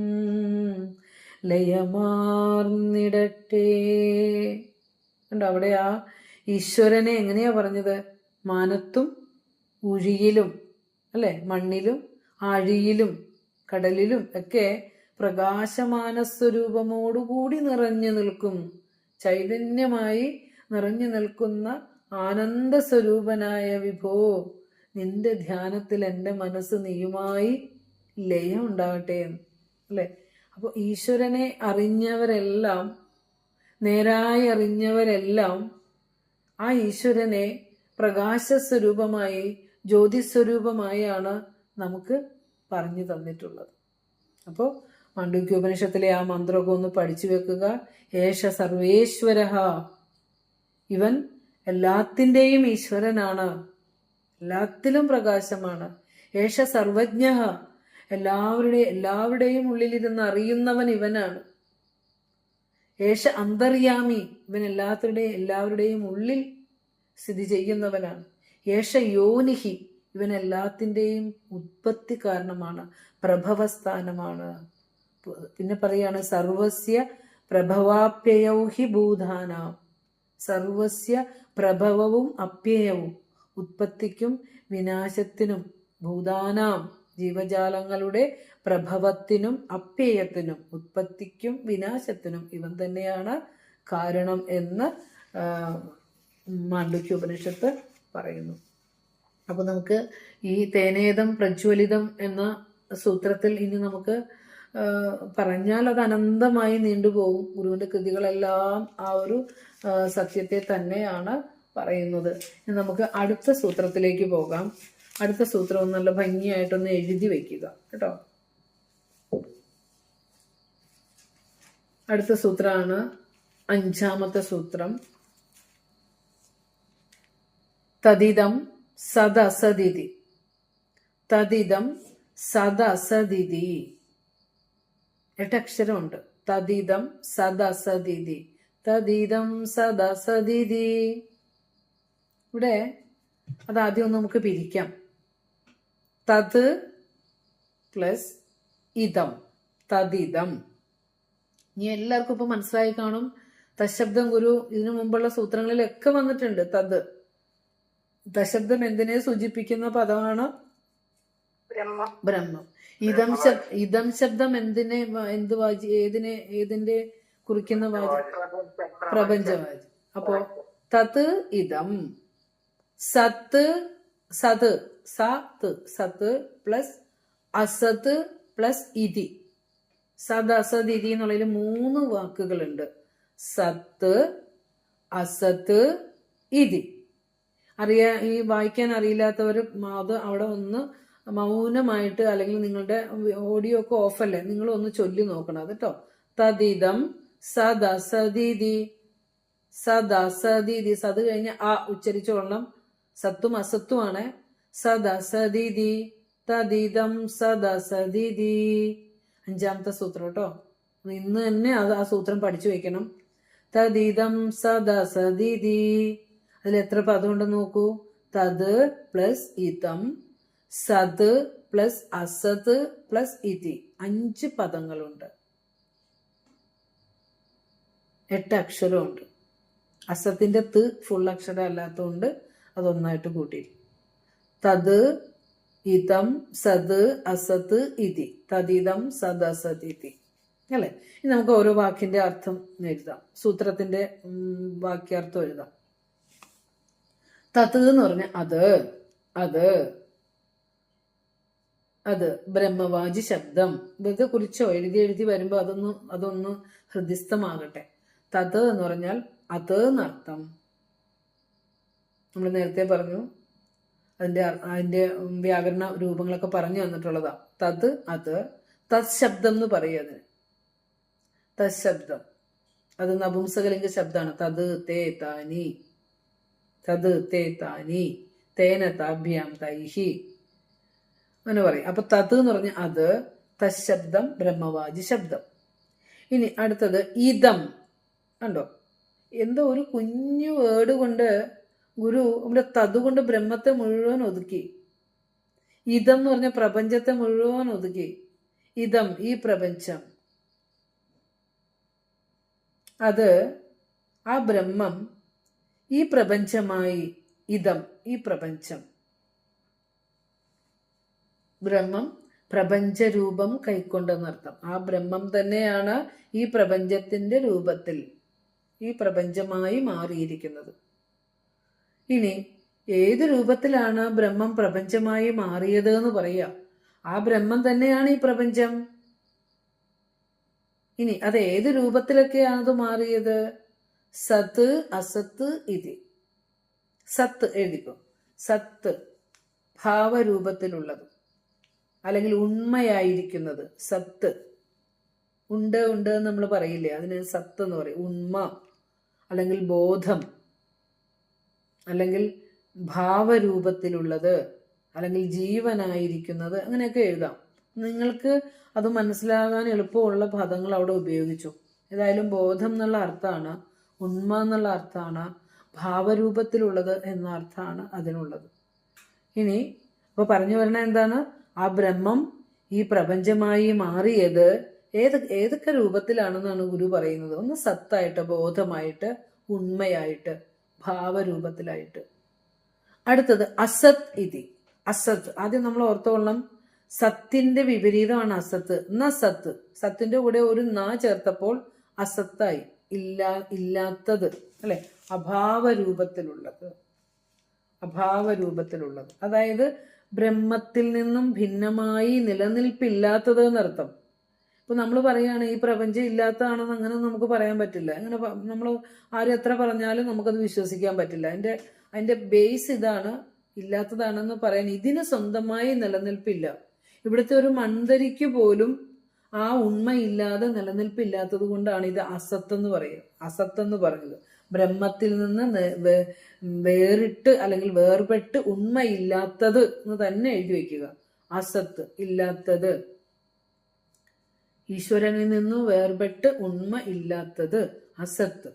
ലയമാർന്നിടട്ടെ. കണ്ടോ, അവിടെ ആ ഈശ്വരനെ എങ്ങനെയാ പറഞ്ഞത്? മാനത്തും ഉഴിയിലും, അല്ലെ, മണ്ണിലും ആഴിയിലും കടലിലും ഒക്കെ പ്രകാശമാനസ്വരൂപമോടുകൂടി നിറഞ്ഞു നിൽക്കും, ചൈതന്യമായി നിറഞ്ഞു നിൽക്കുന്ന ആനന്ദ സ്വരൂപനായ വിഭോ, നിന്റെ ധ്യാനത്തിൽ എൻ്റെ മനസ്സ് നീയുമായി ലയം ഉണ്ടാകട്ടെ, അല്ലെ? അപ്പോൾ ഈശ്വരനെ അറിഞ്ഞവരെല്ലാം, നേരായി അറിഞ്ഞവരെല്ലാം ആ ഈശ്വരനെ പ്രകാശസ്വരൂപമായി ജ്യോതിസ്വരൂപമായാണ് നമുക്ക് പറഞ്ഞു തന്നിട്ടുള്ളത്. അപ്പോൾ മാണ്ഡൂക്യോപനിഷത്തിലെ ആ മന്ത്രമൊക്കെ ഒന്ന് പഠിച്ചു വെക്കുക. ഏഷ സർവേശ്വര, ഇവൻ എല്ലാത്തിൻ്റെയും ഈശ്വരനാണ്, എല്ലാത്തിലും പ്രകാശമാണ്. ഏഷ സർവജ്ഞ, എല്ലാവരുടെയും ഉള്ളിലിരുന്ന് അറിയുന്നവൻ ഇവനാണ്. ഏഷ അന്തര്യാമി, ഇവൻ എല്ലാവരുടെയും ഉള്ളിൽ സ്ഥിതി ചെയ്യുന്നവനാണ്. ഏഷ യോനിഹി, ഇവൻ എല്ലാത്തിൻ്റെയും ഉത്പത്തി കാരണമാണ്, പ്രഭവസ്ഥാനമാണ്. പിന്നെ പറയാണ് സർവസ്യ പ്രഭവാപ്യയൗഹി ഭൂതാനാം, സർവസ്യ പ്രഭവവും അപ്യയവും, ഉത്പത്തിക്കും വിനാശത്തിനും, ഭൂതാനാം ജീവജാലങ്ങളുടെ പ്രഭവത്തിനും അപ്യയത്തിനും, ഉത്പത്തിക്കും വിനാശത്തിനും ഇവൻ തന്നെയാണ് കാരണം എന്ന് മാണ്ഡൂക്യോപനിഷത്ത് പറയുന്നു. അപ്പൊ നമുക്ക് ഈ തേനേദം പ്രജ്വലിതം എന്ന സൂത്രത്തിൽ ഇനി നമുക്ക് പറഞ്ഞാൽ അത് അനന്തമായി നീണ്ടുപോകും. ഗുരുവിന്റെ കൃതികളെല്ലാം ആ ഒരു സത്യത്തെ തന്നെയാണ് പറയുന്നത്. ഇനി നമുക്ക് അടുത്ത സൂത്രത്തിലേക്ക് പോകാം. അടുത്ത സൂത്രം നല്ല ഭംഗിയായിട്ടൊന്ന് എഴുതി വെക്കുക കേട്ടോ. അടുത്ത സൂത്രമാണ് 5ാമത്തെ സൂത്രം. തദിദം സദസദിതി, തദിദം സദസദിതി. 8 അക്ഷരമുണ്ട്. തദിദം സദസദിതി, തദിദം സദസദിതി. ഇവിടെ അതാദ്യം ഒന്ന് നമുക്ക് പിരിക്കാം. തത് പ്ലസ് ഇതം, തദിദം. ഇനി എല്ലാവർക്കും ഇപ്പൊ മനസ്സിലായി കാണും. തശബ്ദം ഗുരു ഇതിനു മുമ്പുള്ള സൂത്രങ്ങളിലൊക്കെ വന്നിട്ടുണ്ട്. തശബ്ദം എന്തിനെ സൂചിപ്പിക്കുന്ന പദമാണ്? ബ്രഹ്മം. ഇതം ശബ്ദം ഏതിന്റെ കുറിക്കുന്ന പ്രപഞ്ചവാചി. അപ്പോ തത് ഇതം, സത്ത് സത്, സത്ത് പ്ലസ് അസത്ത് പ്ലസ് ഇതി. സത് അസത് ഇതി എന്നുള്ളതിൽ 3 വാക്കുകളുണ്ട്. സത്ത് അസത്ത് ഇതി. ഈ വായിക്കാൻ അറിയില്ലാത്തവർ അത് അവിടെ ഒന്ന് മൗനമായിട്ട്, അല്ലെങ്കിൽ നിങ്ങളുടെ ഓഡിയോ ഒക്കെ ഓഫല്ലേ, നിങ്ങൾ ഒന്ന് ചൊല്ലി നോക്കണം കേട്ടോ. തദിദം സദസദിതി, സദസദിതി. സത് കഴിഞ്ഞ് ആ ഉച്ചരിച്ചോളണം. സത്തും അസത്തുമാണ്. സദസദിതി, തദിദം സദസദിതി. 5ാമത്തെ സൂത്രം കേട്ടോ. ഇന്ന് തന്നെ ആ സൂത്രം പഠിച്ചു വെക്കണം. തദിദം സദസദിതി. അതിൽ എത്ര പദമുണ്ടെന്ന് നോക്കൂ. തത് പ്ലസ് ഇതം, സത് പ്ലസ് അസത് പ്ലസ് ഇതി. 5 പദങ്ങളുണ്ട്. 8 അക്ഷരമുണ്ട്. അസത്തിന്റെ ത് ഫുൾ അക്ഷരം അല്ലാത്തതുകൊണ്ട് അതൊന്നായിട്ട് കൂട്ടി. തത് ഇതം സത് അസത് ഇതി, തദിദം സദസദിതി. അല്ലെ? ഇനി നമുക്ക് ഓരോ വാക്കിന്റെ അർത്ഥം എഴുതാം. സൂത്രത്തിന്റെ വാക്യാർത്ഥം എഴുതാം. തത് എന്ന് പറഞ്ഞ അത് ബ്രഹ്മവാചി ശബ്ദം. ഇതൊക്കെ കുറിച്ചോ എഴുതി വരുമ്പോ അതൊന്ന് ഹൃദിസ്ഥമാകട്ടെ. തത് എന്ന് പറഞ്ഞാൽ അത് എന്നർത്ഥം. നമ്മൾ നേരത്തെ പറഞ്ഞു, അതിന്റെ വ്യാകരണ രൂപങ്ങളൊക്കെ പറഞ്ഞു തന്നിട്ടുള്ളതാ. തത് അത്. തത് ശബ്ദം എന്ന് പറയും അതിന്. തത് ശബ്ദം അത് നപുംസകലിംഗ ശബ്ദമാണ്. തത് തേ താനി, തത് തേ താനി, തേന താഭ്യാം തൈഹി, അങ്ങനെ പറയും. അപ്പൊ തത് എന്ന് പറഞ്ഞ അത്, തശബ്ദം ബ്രഹ്മവാചി ശബ്ദം. ഇനി അടുത്തത് ഇതം. കണ്ടോ, എന്തോ ഒരു കുഞ്ഞു വേർഡ് കൊണ്ട് ഗുരു നമ്മുടെ തത് കൊണ്ട് ബ്രഹ്മത്തെ മുഴുവൻ ഒതുക്കി. ഇതം എന്ന് പറഞ്ഞ പ്രപഞ്ചത്തെ മുഴുവൻ ഒതുക്കി. ഇതം ഈ പ്രപഞ്ചം, അത് ആ ബ്രഹ്മം ഈ പ്രപഞ്ചമായി. ഇതം ഈ പ്രപഞ്ചം, ബ്രഹ്മം പ്രപഞ്ചരൂപം കൈക്കൊണ്ടെന്നർത്ഥം. ആ ബ്രഹ്മം തന്നെയാണ് ഈ പ്രപഞ്ചത്തിന്റെ രൂപത്തിൽ ഈ പ്രപഞ്ചമായി മാറിയിരിക്കുന്നത്. ഇനി ഏത് രൂപത്തിലാണ് ബ്രഹ്മം പ്രപഞ്ചമായി മാറിയത് എന്ന് പറയുക? ആ ബ്രഹ്മം തന്നെയാണ് ഈ പ്രപഞ്ചം. ഇനി അത് ഏത് രൂപത്തിലൊക്കെയാണ് അത് മാറിയത്? സത്ത് അസത്ത് ഇതി. സത്ത് എഴുതിക്കോ. സത്ത് ഭാവരൂപത്തിലുള്ളത് അല്ലെങ്കിൽ ഉണ്മയായിരിക്കുന്നത്, സത്ത്. ഉണ്ട് ഉണ്ട് എന്ന് നമ്മൾ പറയില്ലേ, അതിന് സത്ത് എന്ന് പറയും. ഉണ്മ അല്ലെങ്കിൽ ബോധം അല്ലെങ്കിൽ ഭാവരൂപത്തിലുള്ളത് അല്ലെങ്കിൽ ജീവനായിരിക്കുന്നത്, അങ്ങനെയൊക്കെ എഴുതാം. നിങ്ങൾക്ക് അത് മനസ്സിലാകാൻ എളുപ്പമുള്ള പദങ്ങൾ അവിടെ ഉപയോഗിച്ചു. ഏതായാലും ബോധം എന്നുള്ള അർത്ഥമാണ്, ഉണ്മ എന്നുള്ള അർത്ഥമാണ്, ഭാവരൂപത്തിലുള്ളത് എന്ന അർത്ഥമാണ് അതിനുള്ളത്. ഇനി അപ്പോൾ പറഞ്ഞു വരണ എന്താണ്? ആ ബ്രഹ്മം ഈ പ്രപഞ്ചമായി മാറിയത് ഏതൊക്കെ രൂപത്തിലാണെന്നാണ് ഗുരു പറയുന്നത്. ഒന്ന് സത്തായിട്ട്, ബോധമായിട്ട്, ഉണ്മയായിട്ട്, ഭാവരൂപത്തിലായിട്ട്. അടുത്തത് അസത് ഇതി. അസത്ത് ആദ്യം നമ്മൾ ഓർത്തോളണം, സത്തിന്റെ വിപരീതമാണ് അസത്ത്. സത്ത്, സത്തിന്റെ കൂടെ ഒരു ന ചേർത്തപ്പോൾ അസത്തായി, ഇല്ലാത്തത് അല്ലെ, അഭാവരൂപത്തിലുള്ളത്. അഭാവരൂപത്തിലുള്ളത് അതായത് ബ്രഹ്മത്തിൽ നിന്നും ഭിന്നമായി നിലനിൽപ്പില്ലാത്തത് എന്നർത്ഥം. ഇപ്പൊ നമ്മൾ പറയുകയാണ് ഈ പ്രപഞ്ചം ഇല്ലാത്തതാണെന്ന്, അങ്ങനെ നമുക്ക് പറയാൻ പറ്റില്ല. അങ്ങനെ നമ്മൾ ആരും എത്ര പറഞ്ഞാലും നമുക്കത് വിശ്വസിക്കാൻ പറ്റില്ല. അതിന്റെ ബേസ് ഇതാണ്, ഇല്ലാത്തതാണെന്ന് പറയാൻ. ഇതിന് സ്വന്തമായി നിലനിൽപ്പില്ല. ഇവിടുത്തെ ഒരു മൺതരിക്ക് പോലും ആ ഉണ്മയില്ലാതെ നിലനിൽപ്പില്ലാത്തത് കൊണ്ടാണ് ഇത് അസത്തെന്ന് പറയുക. അസത്തെന്ന് പറഞ്ഞത് ബ്രഹ്മത്തിൽ നിന്ന് വേറിട്ട് അല്ലെങ്കിൽ വേർപെട്ട് ഉണ്മയില്ലാത്തത് എന്ന് തന്നെ എഴുതി വെക്കുക. അസത്ത്, ഇല്ലാത്തത്. ഈശ്വരനിൽ നിന്നും വേർപെട്ട് ഉണ്മ ഇല്ലാത്തത് അസത്ത്.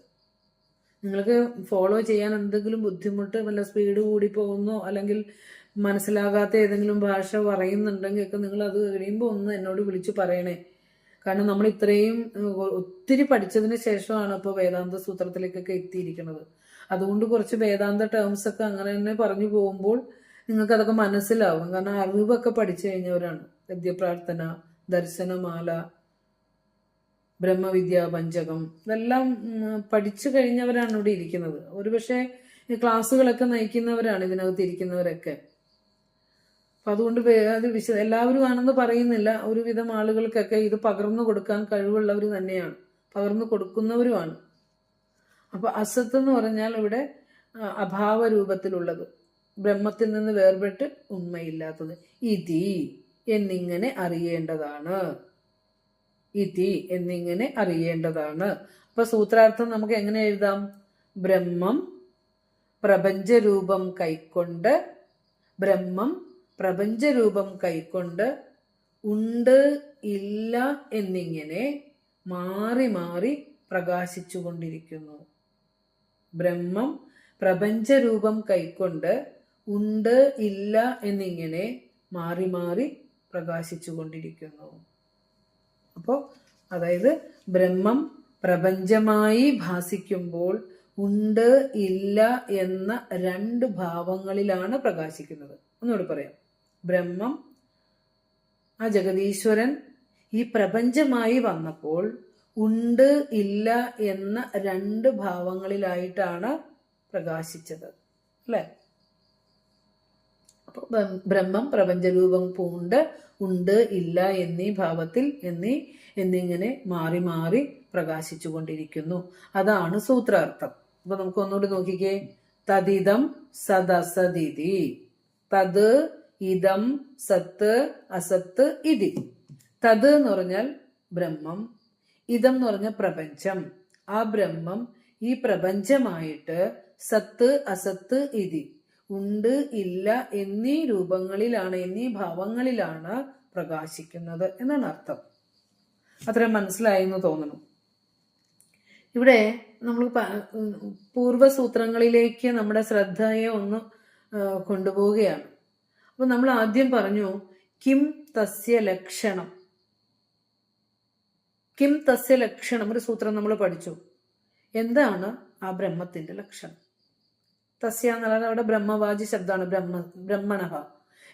നിങ്ങൾക്ക് ഫോളോ ചെയ്യാൻ എന്തെങ്കിലും ബുദ്ധിമുട്ട്, വല്ല സ്പീഡ് കൂടി പോകുന്നോ അല്ലെങ്കിൽ മനസ്സിലാകാത്ത ഏതെങ്കിലും ഭാഷ പറയുന്നുണ്ടെങ്കിൽ ഒക്കെ നിങ്ങൾ അത് കഴിയുമ്പോൾ ഒന്ന് എന്നോട് വിളിച്ചു പറയണേ. കാരണം നമ്മൾ ഇത്രയും ഒത്തിരി പഠിച്ചതിന് ശേഷമാണ് ഇപ്പോൾ വേദാന്ത സൂത്രത്തിലേക്കൊക്കെ എത്തിയിരിക്കുന്നത്. അതുകൊണ്ട് കുറച്ച് വേദാന്ത ടേംസ് ഒക്കെ അങ്ങനെ തന്നെ പറഞ്ഞു പോകുമ്പോൾ നിങ്ങൾക്ക് അതൊക്കെ മനസ്സിലാവും. കാരണം അറിവൊക്കെ പഠിച്ചു കഴിഞ്ഞവരാണ്. ഗദ്യപ്രാർത്ഥന, ദർശനമാല, ബ്രഹ്മവിദ്യാ പഞ്ചകം, ഇതെല്ലാം പഠിച്ചു കഴിഞ്ഞവരാണ് ഇവിടെ ഇരിക്കുന്നത്. ഒരുപക്ഷെ ക്ലാസ്സുകളൊക്കെ നയിക്കുന്നവരാണ് ഇതിനകത്ത് ഇരിക്കുന്നവരൊക്കെ. അപ്പൊ അതുകൊണ്ട് അത് എല്ലാവരും ആണെന്ന് പറയുന്നില്ല. ഒരുവിധം ആളുകൾക്കൊക്കെ ഇത് പകർന്നു കൊടുക്കാൻ കഴിവുള്ളവർ തന്നെയാണ്, പകർന്നു കൊടുക്കുന്നവരുമാണ്. അപ്പൊ അസത്ത് എന്ന് പറഞ്ഞാൽ ഇവിടെ അഭാവ രൂപത്തിലുള്ളത്, ബ്രഹ്മത്തിൽ നിന്ന് വേർപെട്ട് ഉണ്മയില്ലാത്തത്. ഇതി എന്നിങ്ങനെ അറിയേണ്ടതാണ്. ഇതി എന്നിങ്ങനെ അറിയേണ്ടതാണ്. അപ്പൊ സൂത്രാർത്ഥം നമുക്ക് എങ്ങനെ എഴുതാം? ബ്രഹ്മം പ്രപഞ്ചരൂപം കൈക്കൊണ്ട്, ബ്രഹ്മം പ്രപഞ്ചരൂപം കൈക്കൊണ്ട് ഉണ്ട് ഇല്ല എന്നിങ്ങനെ മാറി മാറി പ്രകാശിച്ചു കൊണ്ടിരിക്കുന്നു. ബ്രഹ്മം പ്രപഞ്ചരൂപം കൈക്കൊണ്ട് ഉണ്ട് ഇല്ല എന്നിങ്ങനെ മാറി മാറി പ്രകാശിച്ചു കൊണ്ടിരിക്കുന്നു. അപ്പോൾ അതായത് ബ്രഹ്മം പ്രപഞ്ചമായി ഭാസിക്കുമ്പോൾ ഉണ്ട് ഇല്ല എന്ന രണ്ട് ഭാവങ്ങളിലാണ് പ്രകാശിക്കുന്നത്. ഒന്നുകൂടി പറയാം. ബ്രഹ്മം, ആ ജഗതീശ്വരൻ ഈ പ്രപഞ്ചമായി വന്നപ്പോൾ ഉണ്ട് ഇല്ല എന്ന രണ്ട് ഭാവങ്ങളിലായിട്ടാണ് പ്രകാശിച്ചത്, അല്ലെ? അപ്പൊ ബ്രഹ്മം പ്രപഞ്ചരൂപം പൂണ്ട് ഉണ്ട് ഇല്ല എന്നീ ഭാവത്തിൽ എന്നിങ്ങനെ മാറി മാറി പ്രകാശിച്ചു കൊണ്ടിരിക്കുന്നു. അതാണ് സൂത്രാർത്ഥം. അപ്പൊ നമുക്ക് ഒന്നുകൂടി നോക്കിക്കേ. തദിദം സദസദിതി. തത് ഇതം സത്ത് അസത്ത് ഇതി. തത് എന്ന് പറഞ്ഞാൽ ബ്രഹ്മം, ഇതം എന്ന് പറഞ്ഞ പ്രപഞ്ചം. ആ ബ്രഹ്മം ഈ പ്രപഞ്ചമായിട്ട് സത്ത് അസത്ത് ഇതി, ഉണ്ട് ഇല്ല എന്നീ രൂപങ്ങളിലാണ്, എന്നീ ഭാവങ്ങളിലാണ് പ്രകാശിക്കുന്നത് എന്നാണ് അർത്ഥം. അത്രയും മനസ്സിലായെന്ന് തോന്നുന്നു. ഇവിടെ നമ്മൾ പൂർവസൂത്രങ്ങളിലേക്ക് നമ്മുടെ ശ്രദ്ധയെ ഒന്ന് കൊണ്ടുപോവുകയാണ്. അപ്പൊ നമ്മൾ ആദ്യം പറഞ്ഞു കിം തസ്യ ലക്ഷണം. കിം തസ്യ ലക്ഷണം ഒരു സൂത്രം നമ്മൾ പഠിച്ചു. എന്താണ് ആ ബ്രഹ്മത്തിന്റെ ലക്ഷണം? തസ്യ എന്നുള്ളത് അവിടെ ബ്രഹ്മവാചി ശബ്ദമാണ്, ബ്രഹ്മണഹ.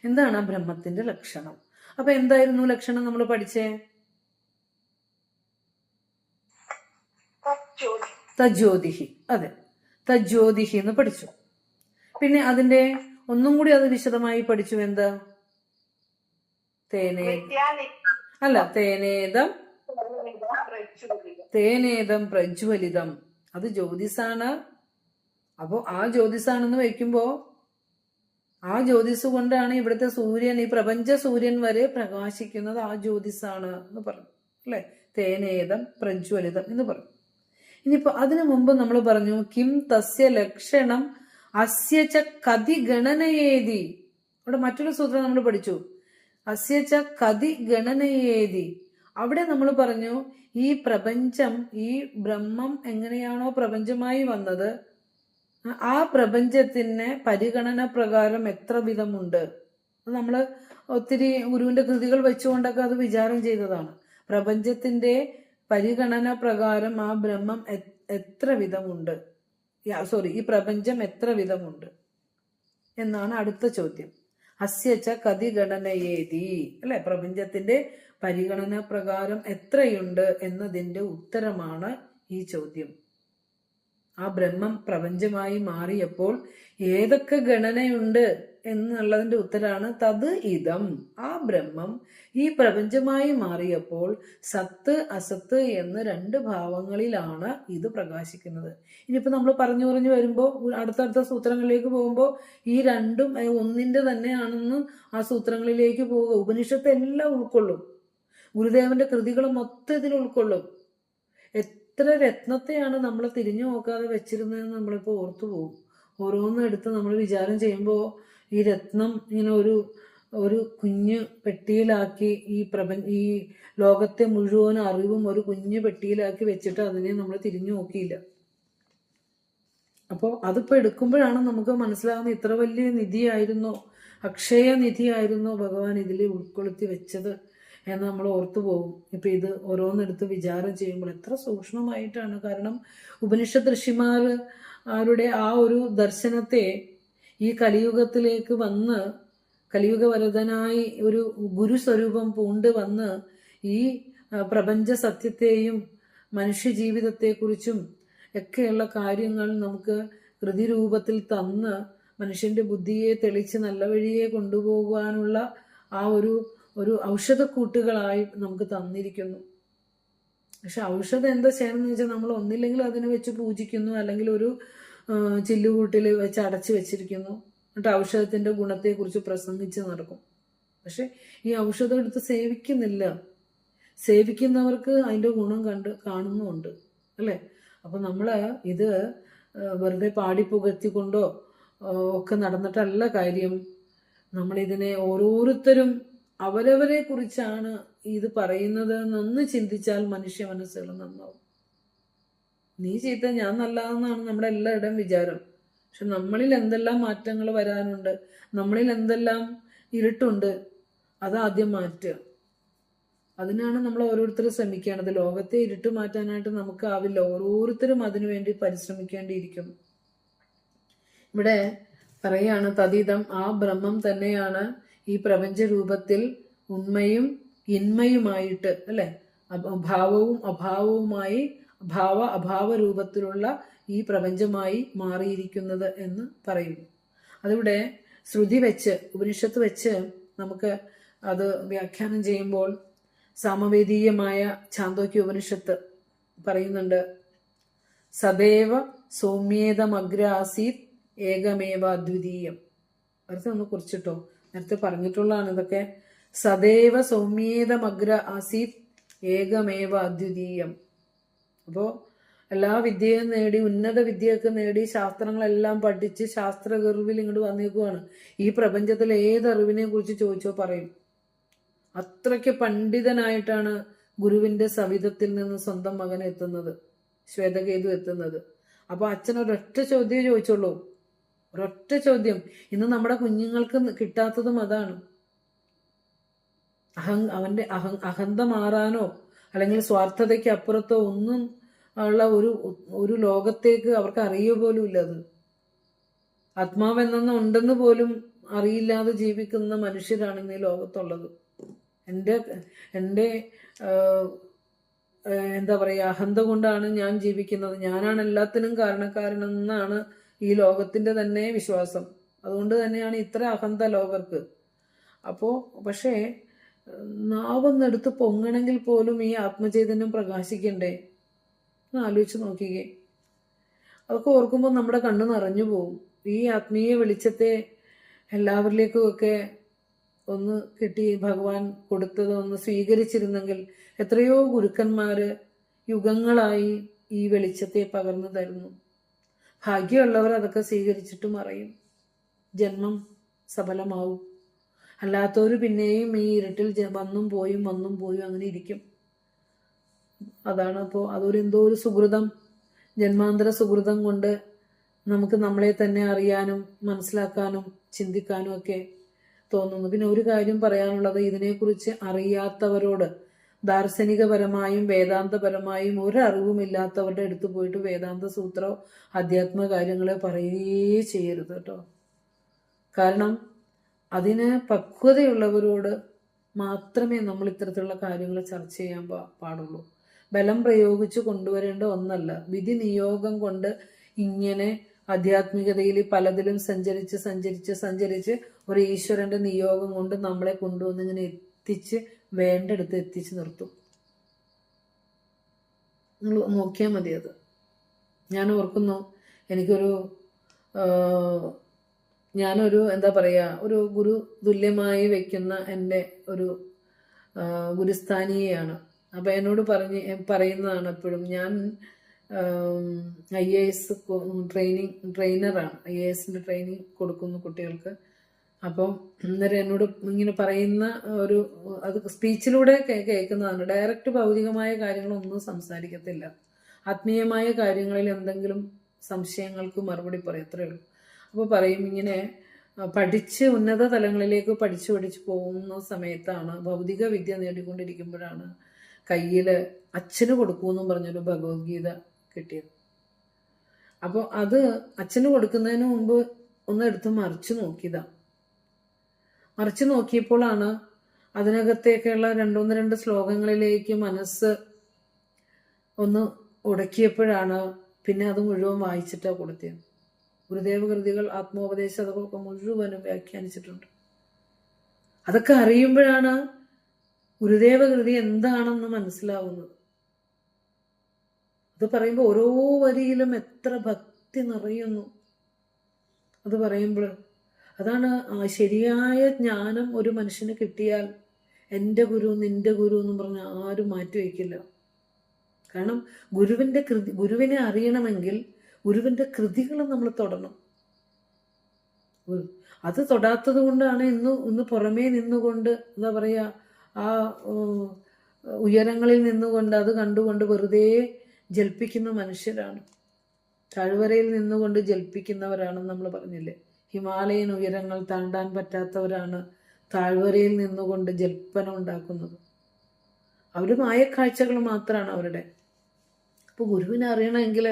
എന്താണ് ആ ബ്രഹ്മത്തിന്റെ ലക്ഷണം? അപ്പൊ എന്തായിരുന്നു ലക്ഷണം നമ്മൾ പഠിച്ചേ? തജ്യോതിഹി. അതെ, തജ്യോതിഹി എന്ന് പഠിച്ചു. പിന്നെ അതിന്റെ ഒന്നും കൂടി അത് വിശദമായി പഠിച്ചു. എന്താ? തേനേദം പ്രജ്വലിതം. അത് ജ്യോതിസാണ്. അപ്പോ ആ ജ്യോതിസാണെന്ന് വയ്ക്കുമ്പോ ആ ജ്യോതിസ് കൊണ്ടാണ് ഇവിടുത്തെ സൂര്യൻ, ഈ പ്രപഞ്ച സൂര്യൻ വരെ പ്രകാശിക്കുന്നത് ആ ജ്യോതിസാണ് എന്ന് പറഞ്ഞു അല്ലെ. തേനേതം പ്രജ്വലിതം എന്ന് പറഞ്ഞു. ഇനിയിപ്പോ അതിനു മുമ്പ് നമ്മൾ പറഞ്ഞു കിം തസ്യ ലക്ഷണം അസ്യച കതി ഗണനയേതി. അവിടെ മറ്റൊരു സൂത്രം നമ്മൾ പഠിച്ചു, അസ്യച കതി ഗണനയേതി. അവിടെ നമ്മൾ പറഞ്ഞു ഈ പ്രപഞ്ചം, ഈ ബ്രഹ്മം എങ്ങനെയാണോ പ്രപഞ്ചമായി വന്നത്, ആ പ്രപഞ്ചത്തിന് പരിഗണന പ്രകാരം എത്ര വിധമുണ്ട്. നമ്മൾ ഒത്തിരി ഗുരുവിന്റെ കൃതികൾ വെച്ചുകൊണ്ടൊക്കെ അത് വിചാരം ചെയ്തതാണ്. പ്രപഞ്ചത്തിന്റെ പരിഗണന പ്രകാരം ആ ബ്രഹ്മം എത്ര വിധമുണ്ട്, ഈ പ്രപഞ്ചം എത്ര വിധമുണ്ട് എന്നാണ് അടുത്ത ചോദ്യം. അസ്യച്ച കതി ഗണനയേതി അല്ലെ, പ്രപഞ്ചത്തിന്റെ പരിഗണന പ്രകാരം എത്രയുണ്ട് എന്നതിന്റെ ഉത്തരമാണ് ഈ ചോദ്യം. ആ ബ്രഹ്മം പ്രപഞ്ചമായി മാറിയപ്പോൾ ഏതൊക്കെ ഗണനയുണ്ട് എന്നുള്ളതിന്റെ ഉത്തരാണ് തത് ഇതം. ആ ബ്രഹ്മം ഈ പ്രപഞ്ചമായി മാറിയപ്പോൾ സത്ത് അസത്ത് എന്ന് രണ്ട് ഭാവങ്ങളിലാണ് ഇത് പ്രകാശിക്കുന്നത്. ഇനിയിപ്പോ നമ്മൾ പറഞ്ഞു വരുമ്പോൾ അടുത്തടുത്ത സൂത്രങ്ങളിലേക്ക് പോകുമ്പോൾ ഈ രണ്ടും ഒന്നിന്റെ തന്നെയാണെന്ന് ആ സൂത്രങ്ങളിലേക്ക് പോവുക. ഉപനിഷത്ത് എല്ലാം ഉൾക്കൊള്ളും, ഗുരുദേവന്റെ കൃതികൾ മൊത്തത്തിൽ ഉൾക്കൊള്ളും. എത്ര രത്നത്തെയാണ് നമ്മൾ തിരിഞ്ഞു നോക്കാതെ വെച്ചിരുന്നതെന്ന് നമ്മളിപ്പോൾ ഓർത്തു പോകും. ഓരോന്നും എടുത്ത് നമ്മൾ വിചാരം ചെയ്യുമ്പോൾ ഈ രത്നം ഇങ്ങനെ ഒരു കുഞ്ഞു പെട്ടിയിലാക്കി ഈ ലോകത്തെ മുഴുവൻ അറിവും ഒരു കുഞ്ഞു പെട്ടിയിലാക്കി വെച്ചിട്ട് അതിനെ നമ്മൾ തിരിഞ്ഞു നോക്കിയില്ല. അപ്പോൾ അതിപ്പോൾ എടുക്കുമ്പോഴാണ് നമുക്ക് മനസ്സിലാകുന്നത് ഇത്ര വലിയ നിധിയായിരുന്നോ, അക്ഷയ നിധിയായിരുന്നോ ഭഗവാൻ ഇതിൽ ഉൾക്കൊളുത്തി വെച്ചത് എന്ന് നമ്മൾ ഓർത്തു പോകും. ഇപ്പൊ ഇത് ഓരോന്നെടുത്ത് വിചാരം ചെയ്യുമ്പോൾ എത്ര സൂക്ഷ്മമായിട്ടാണ്. കാരണം ഉപനിഷത്ത് ഋഷിമാരുടെ ആ ഒരു ദർശനത്തെ ഈ കലിയുഗത്തിലേക്ക് വന്ന് കലിയുഗവരതനായി ഒരു ഗുരുസ്വരൂപം പൂണ്ട് വന്ന് ഈ പ്രപഞ്ച സത്യത്തെയും മനുഷ്യ ജീവിതത്തെക്കുറിച്ചും ഒക്കെയുള്ള കാര്യങ്ങൾ നമുക്ക് കൃതിരൂപത്തിൽ തന്ന് മനുഷ്യന്റെ ബുദ്ധിയെ തെളിച്ച് നല്ല വഴിയെ കൊണ്ടുപോകാനുള്ള ആ ഒരു ഔഷധക്കൂട്ടുകളായി നമുക്ക് തന്നിരിക്കുന്നു. പക്ഷെ ഔഷധം എന്താ ചെയ്യണമെന്ന് വെച്ചാൽ നമ്മൾ ഒന്നില്ലെങ്കിൽ അതിനെ വെച്ച് പൂജിക്കുന്നു, അല്ലെങ്കിൽ ഒരു ചില്ലുകൂട്ടിൽ വെച്ച് അടച്ചു വെച്ചിരിക്കുന്നു, എന്നിട്ട് ഔഷധത്തിന്റെ ഗുണത്തെക്കുറിച്ച് പ്രസംഗിച്ച് നടക്കും. പക്ഷെ ഈ ഔഷധം എടുത്ത് സേവിക്കുന്നില്ല. സേവിക്കുന്നവർക്ക് അതിന്റെ ഗുണം കാണുന്നുമുണ്ട് അല്ലേ. അപ്പൊ നമ്മള് ഇത് വെറുതെ പാടിപ്പുകഴ്ത്തിക്കൊണ്ടോ ഒക്കെ നടന്നിട്ടല്ല കാര്യം. നമ്മളിതിനെ ഓരോരുത്തരും അവരവരെ കുറിച്ചാണ് ഇത് പറയുന്നത് എന്നൊന്ന് ചിന്തിച്ചാൽ മനുഷ്യ മനസ്സുകൾ നന്നാവും. നീ ചീത്ത ഞാൻ നല്ലതെന്നാണ് നമ്മുടെ എല്ലാവരുടെയും വിചാരം. പക്ഷെ നമ്മളിൽ എന്തെല്ലാം മാറ്റങ്ങൾ വരാനുണ്ട്, നമ്മളിൽ എന്തെല്ലാം ഇരുട്ടുണ്ട്, അതാദ്യം മാറ്റുക. അതിനാണ് നമ്മൾ ഓരോരുത്തരും ശ്രമിക്കേണ്ടത്. ലോകത്തെ ഇരുട്ട് മാറ്റാനായിട്ട് നമുക്ക് ആവില്ല. ഓരോരുത്തരും അതിനുവേണ്ടി പരിശ്രമിക്കേണ്ടിയിരിക്കുന്നു. ഇവിടെ പറയാണ് തതീതം, ആ ബ്രഹ്മം തന്നെയാണ് ഈ പ്രപഞ്ച രൂപത്തിൽ ഉണ്മയും ഇന്മയുമായിട്ട് അല്ലെ, ഭാവവും അഭാവവുമായി അഭാവ രൂപത്തിലുള്ള ഈ പ്രപഞ്ചമായി മാറിയിരിക്കുന്നത് എന്ന് പറയുന്നു. അതിവിടെ ശ്രുതി വെച്ച് ഉപനിഷത്ത് വെച്ച് നമുക്ക് അത് വ്യാഖ്യാനം ചെയ്യുമ്പോൾ സാമവേദീയമായ ഛാന്തോക്യ ഉപനിഷത്ത് പറയുന്നുണ്ട്, സദൈവ സൗമ്യേതമഗ്രാസീത് ഏകമേവ അദ്വിതീയം. അർത്ഥം ഒന്ന് കുറിച്ചിട്ടോ, നേരത്തെ പറഞ്ഞിട്ടുള്ളതാണ് ഇതൊക്കെ. സദൈവ സൗമ്യേതമഗ്ര ആസീത് ഏകമേവ അദ്വിതീയം. അപ്പോൾ എല്ലാ വിദ്യയും നേടി, ഉന്നത വിദ്യയൊക്കെ നേടി, ശാസ്ത്രങ്ങളെല്ലാം പഠിച്ച് ശാസ്ത്രഗർവിൽ ഇങ്ങോട്ട് വന്നേക്കുവാണ്. ഈ പ്രപഞ്ചത്തിലെ ഏതറിവിനെ കുറിച്ച് ചോദിച്ചോ പറയും. അത്രയ്ക്ക് പണ്ഡിതനായിട്ടാണ് ഗുരുവിന്റെ സവിധത്തിൽ നിന്ന് സ്വന്തം മകൻ എത്തുന്നത്, ശ്വേതകേതു എത്തുന്നത്. അപ്പൊ അച്ഛൻ ഒരൊറ്റ ചോദ്യം ചോദിച്ചോളൂ, ഒരൊറ്റ ചോദ്യം. ഇന്ന് നമ്മുടെ കുഞ്ഞുങ്ങൾക്ക് കിട്ടാത്തതും അതാണ്. അവന്റെ അഹന്ത മാറാനോ അല്ലെങ്കിൽ സ്വാർത്ഥതയ്ക്ക് അപ്പുറത്തോ ഒന്നും ഉള്ള ഒരു ലോകത്തേക്ക് അവർക്ക് അറിയുക പോലും ഇല്ല. അത് ആത്മാവെന്ന ഉണ്ടെന്ന് പോലും അറിയില്ലാതെ ജീവിക്കുന്ന മനുഷ്യരാണ് ഇന്ന് ഈ ലോകത്തുള്ളത്. എൻ്റെ എന്താ പറയുക, അഹന്ത കൊണ്ടാണ് ഞാൻ ജീവിക്കുന്നത്, ഞാനാണ് എല്ലാത്തിനും കാരണക്കാരനെന്നാണ് ഈ ലോകത്തിന്റെ തന്നെ വിശ്വാസം. അതുകൊണ്ട് തന്നെയാണ് ഇത്ര അഹന്ത ലോകർക്ക്. പക്ഷേ നാവൊന്നെടുത്ത് പൊങ്ങണമെങ്കിൽ പോലും ഈ ആത്മചൈതന്യം പ്രകാശിക്കണ്ടേ എന്ന് ആലോചിച്ച് നോക്കിക്കേ. അതൊക്കെ ഓർക്കുമ്പോൾ നമ്മുടെ കണ്ണ് നിറഞ്ഞു പോകും. ഈ ആത്മീയ വെളിച്ചത്തെ എല്ലാവരിലേക്കുമൊക്കെ ഒന്ന് കിട്ടി ഭഗവാൻ കൊടുത്തത് ഒന്ന് സ്വീകരിച്ചിരുന്നെങ്കിൽ എത്രയോ ഗുരുക്കന്മാര് യുഗങ്ങളായി ഈ വെളിച്ചത്തെ പകർന്നു തരുന്നു. ഭാഗ്യമുള്ളവർ അതൊക്കെ സ്വീകരിച്ചിട്ടും അറിയും, ജന്മം സഫലമാവും. അല്ലാത്തവർ പിന്നെയും ഈ ഇരുട്ടിൽ വന്നും പോയും അങ്ങനെ ഇരിക്കും. അതാണ് അപ്പോൾ അതൊരു എന്തോ ഒരു സുഹൃതം, ജന്മാന്തര സുഹൃതം കൊണ്ട് നമുക്ക് നമ്മളെ തന്നെ അറിയാനും മനസ്സിലാക്കാനും ചിന്തിക്കാനും ഒക്കെ തോന്നുന്നു. പിന്നെ ഒരു കാര്യം പറയാനുള്ളത്, ഇതിനെക്കുറിച്ച് അറിയാത്തവരോട് ദാർശനികപരമായും വേദാന്തപരമായും ഒരറിവുമില്ലാത്തവരുടെ അടുത്ത് പോയിട്ട് വേദാന്ത സൂത്രോ അധ്യാത്മ കാര്യങ്ങളെ പറയുകയേ ചെയ്യരുത് കേട്ടോ. കാരണം അതിന് പക്വതയുള്ളവരോട് മാത്രമേ നമ്മൾ ഇത്തരത്തിലുള്ള കാര്യങ്ങൾ ചർച്ച ചെയ്യാൻ പാടുള്ളൂ. ബലം പ്രയോഗിച്ച് കൊണ്ടുവരേണ്ട ഒന്നല്ല. വിധി നിയോഗം കൊണ്ട് ഇങ്ങനെ ആധ്യാത്മികതയിൽ പലതിലും സഞ്ചരിച്ച് ഒരു ഈശ്വരന്റെ നിയോഗം കൊണ്ട് നമ്മളെ കൊണ്ടുവന്ന് ഇങ്ങനെ എത്തിച്ച് വേണ്ടടുത്ത് എത്തിച്ച് നിർത്തും. നിങ്ങൾ നോക്കിയാൽ മതി അത്. ഞാൻ ഓർക്കുന്നു, ഞാനൊരു എന്താ പറയുക, ഒരു ഗുരു തുല്യമായി വെക്കുന്ന എൻ്റെ ഒരു ഗുരുസ്ഥാനീയാണ്. അപ്പം എന്നോട് പറയുന്നതാണ് എപ്പോഴും, ഞാൻ IAS ട്രെയിനറാണ്. IASന്റെ ട്രെയിനിങ് കൊടുക്കുന്നു കുട്ടികൾക്ക്. അപ്പം അന്നേരം എന്നോട് ഇങ്ങനെ പറയുന്ന അത് സ്പീച്ചിലൂടെ കേൾക്കുന്നതാണ്. ഡയറക്റ്റ് ഭൗതികമായ കാര്യങ്ങളൊന്നും സംസാരിക്കത്തില്ല. ആത്മീയമായ കാര്യങ്ങളിൽ എന്തെങ്കിലും സംശയങ്ങൾക്ക് മറുപടി പറയും, അത്രേ ഉള്ളൂ. അപ്പോൾ പറയും, ഇങ്ങനെ പഠിച്ച് ഉന്നത തലങ്ങളിലേക്ക് പഠിച്ചു പോകുന്ന സമയത്താണ്, ഭൗതിക വിദ്യ നേടിക്കൊണ്ടിരിക്കുമ്പോഴാണ് കയ്യിൽ അച്ഛന് കൊടുക്കുമെന്നും പറഞ്ഞൊരു ഭഗവത്ഗീത കിട്ടിയത്. അപ്പോൾ അത് അച്ഛന് കൊടുക്കുന്നതിന് മുമ്പ് ഒന്ന് എടുത്ത് മറിച്ച് നോക്കിയപ്പോഴാണ് അതിനകത്തേക്കുള്ള രണ്ട് ശ്ലോകങ്ങളിലേക്ക് മനസ്സ് ഒന്ന് ഉടക്കിയപ്പോഴാണ് പിന്നെ അത് മുഴുവൻ വായിച്ചിട്ടാണ് കൊടുത്തത്. ഗുരുദേവ കൃതികൾ, ആത്മോപദേശ അതൊക്കെ മുഴുവനും വ്യാഖ്യാനിച്ചിട്ടുണ്ട്. അതൊക്കെ അറിയുമ്പോഴാണ് ഗുരുദേവ കൃതി എന്താണെന്ന് മനസ്സിലാവുന്നത്. അത് പറയുമ്പോൾ ഓരോ വരിയിലും എത്ര ഭക്തി നിറയുന്നു അത് പറയുമ്പോൾ. അതാണ് ശരിയായ ജ്ഞാനം ഒരു മനുഷ്യന് കിട്ടിയാൽ എൻ്റെ ഗുരു നിന്റെ ഗുരു എന്ന് പറഞ്ഞാൽ ആരും മാറ്റിവെക്കില്ല. കാരണം ഗുരുവിനെ അറിയണമെങ്കിൽ ഗുരുവിൻ്റെ കൃതികൾ നമ്മൾ തൊടണം. അത് തൊടാത്തത് കൊണ്ടാണ് ഇന്ന് പുറമേ നിന്നുകൊണ്ട് എന്താ പറയുക, ആ ഉയരങ്ങളിൽ നിന്നുകൊണ്ട് അത് കണ്ടുകൊണ്ട് വെറുതെ ജൽപ്പിക്കുന്ന മനുഷ്യരാണ്. താഴ്വരയിൽ നിന്നുകൊണ്ട് ജൽപ്പിക്കുന്നവരാണെന്ന് നമ്മൾ പറഞ്ഞില്ലേ. ഹിമാലയൻ ഉയരങ്ങൾ താണ്ടാൻ പറ്റാത്തവരാണ് താഴ്വരയിൽ നിന്നുകൊണ്ട് ജൽപ്പനം ഉണ്ടാക്കുന്നത്. അവർ മായക്കാഴ്ചകൾ മാത്രമാണ് അവരുടെ. അപ്പോൾ ഗുരുവിനെ അറിയണമെങ്കിൽ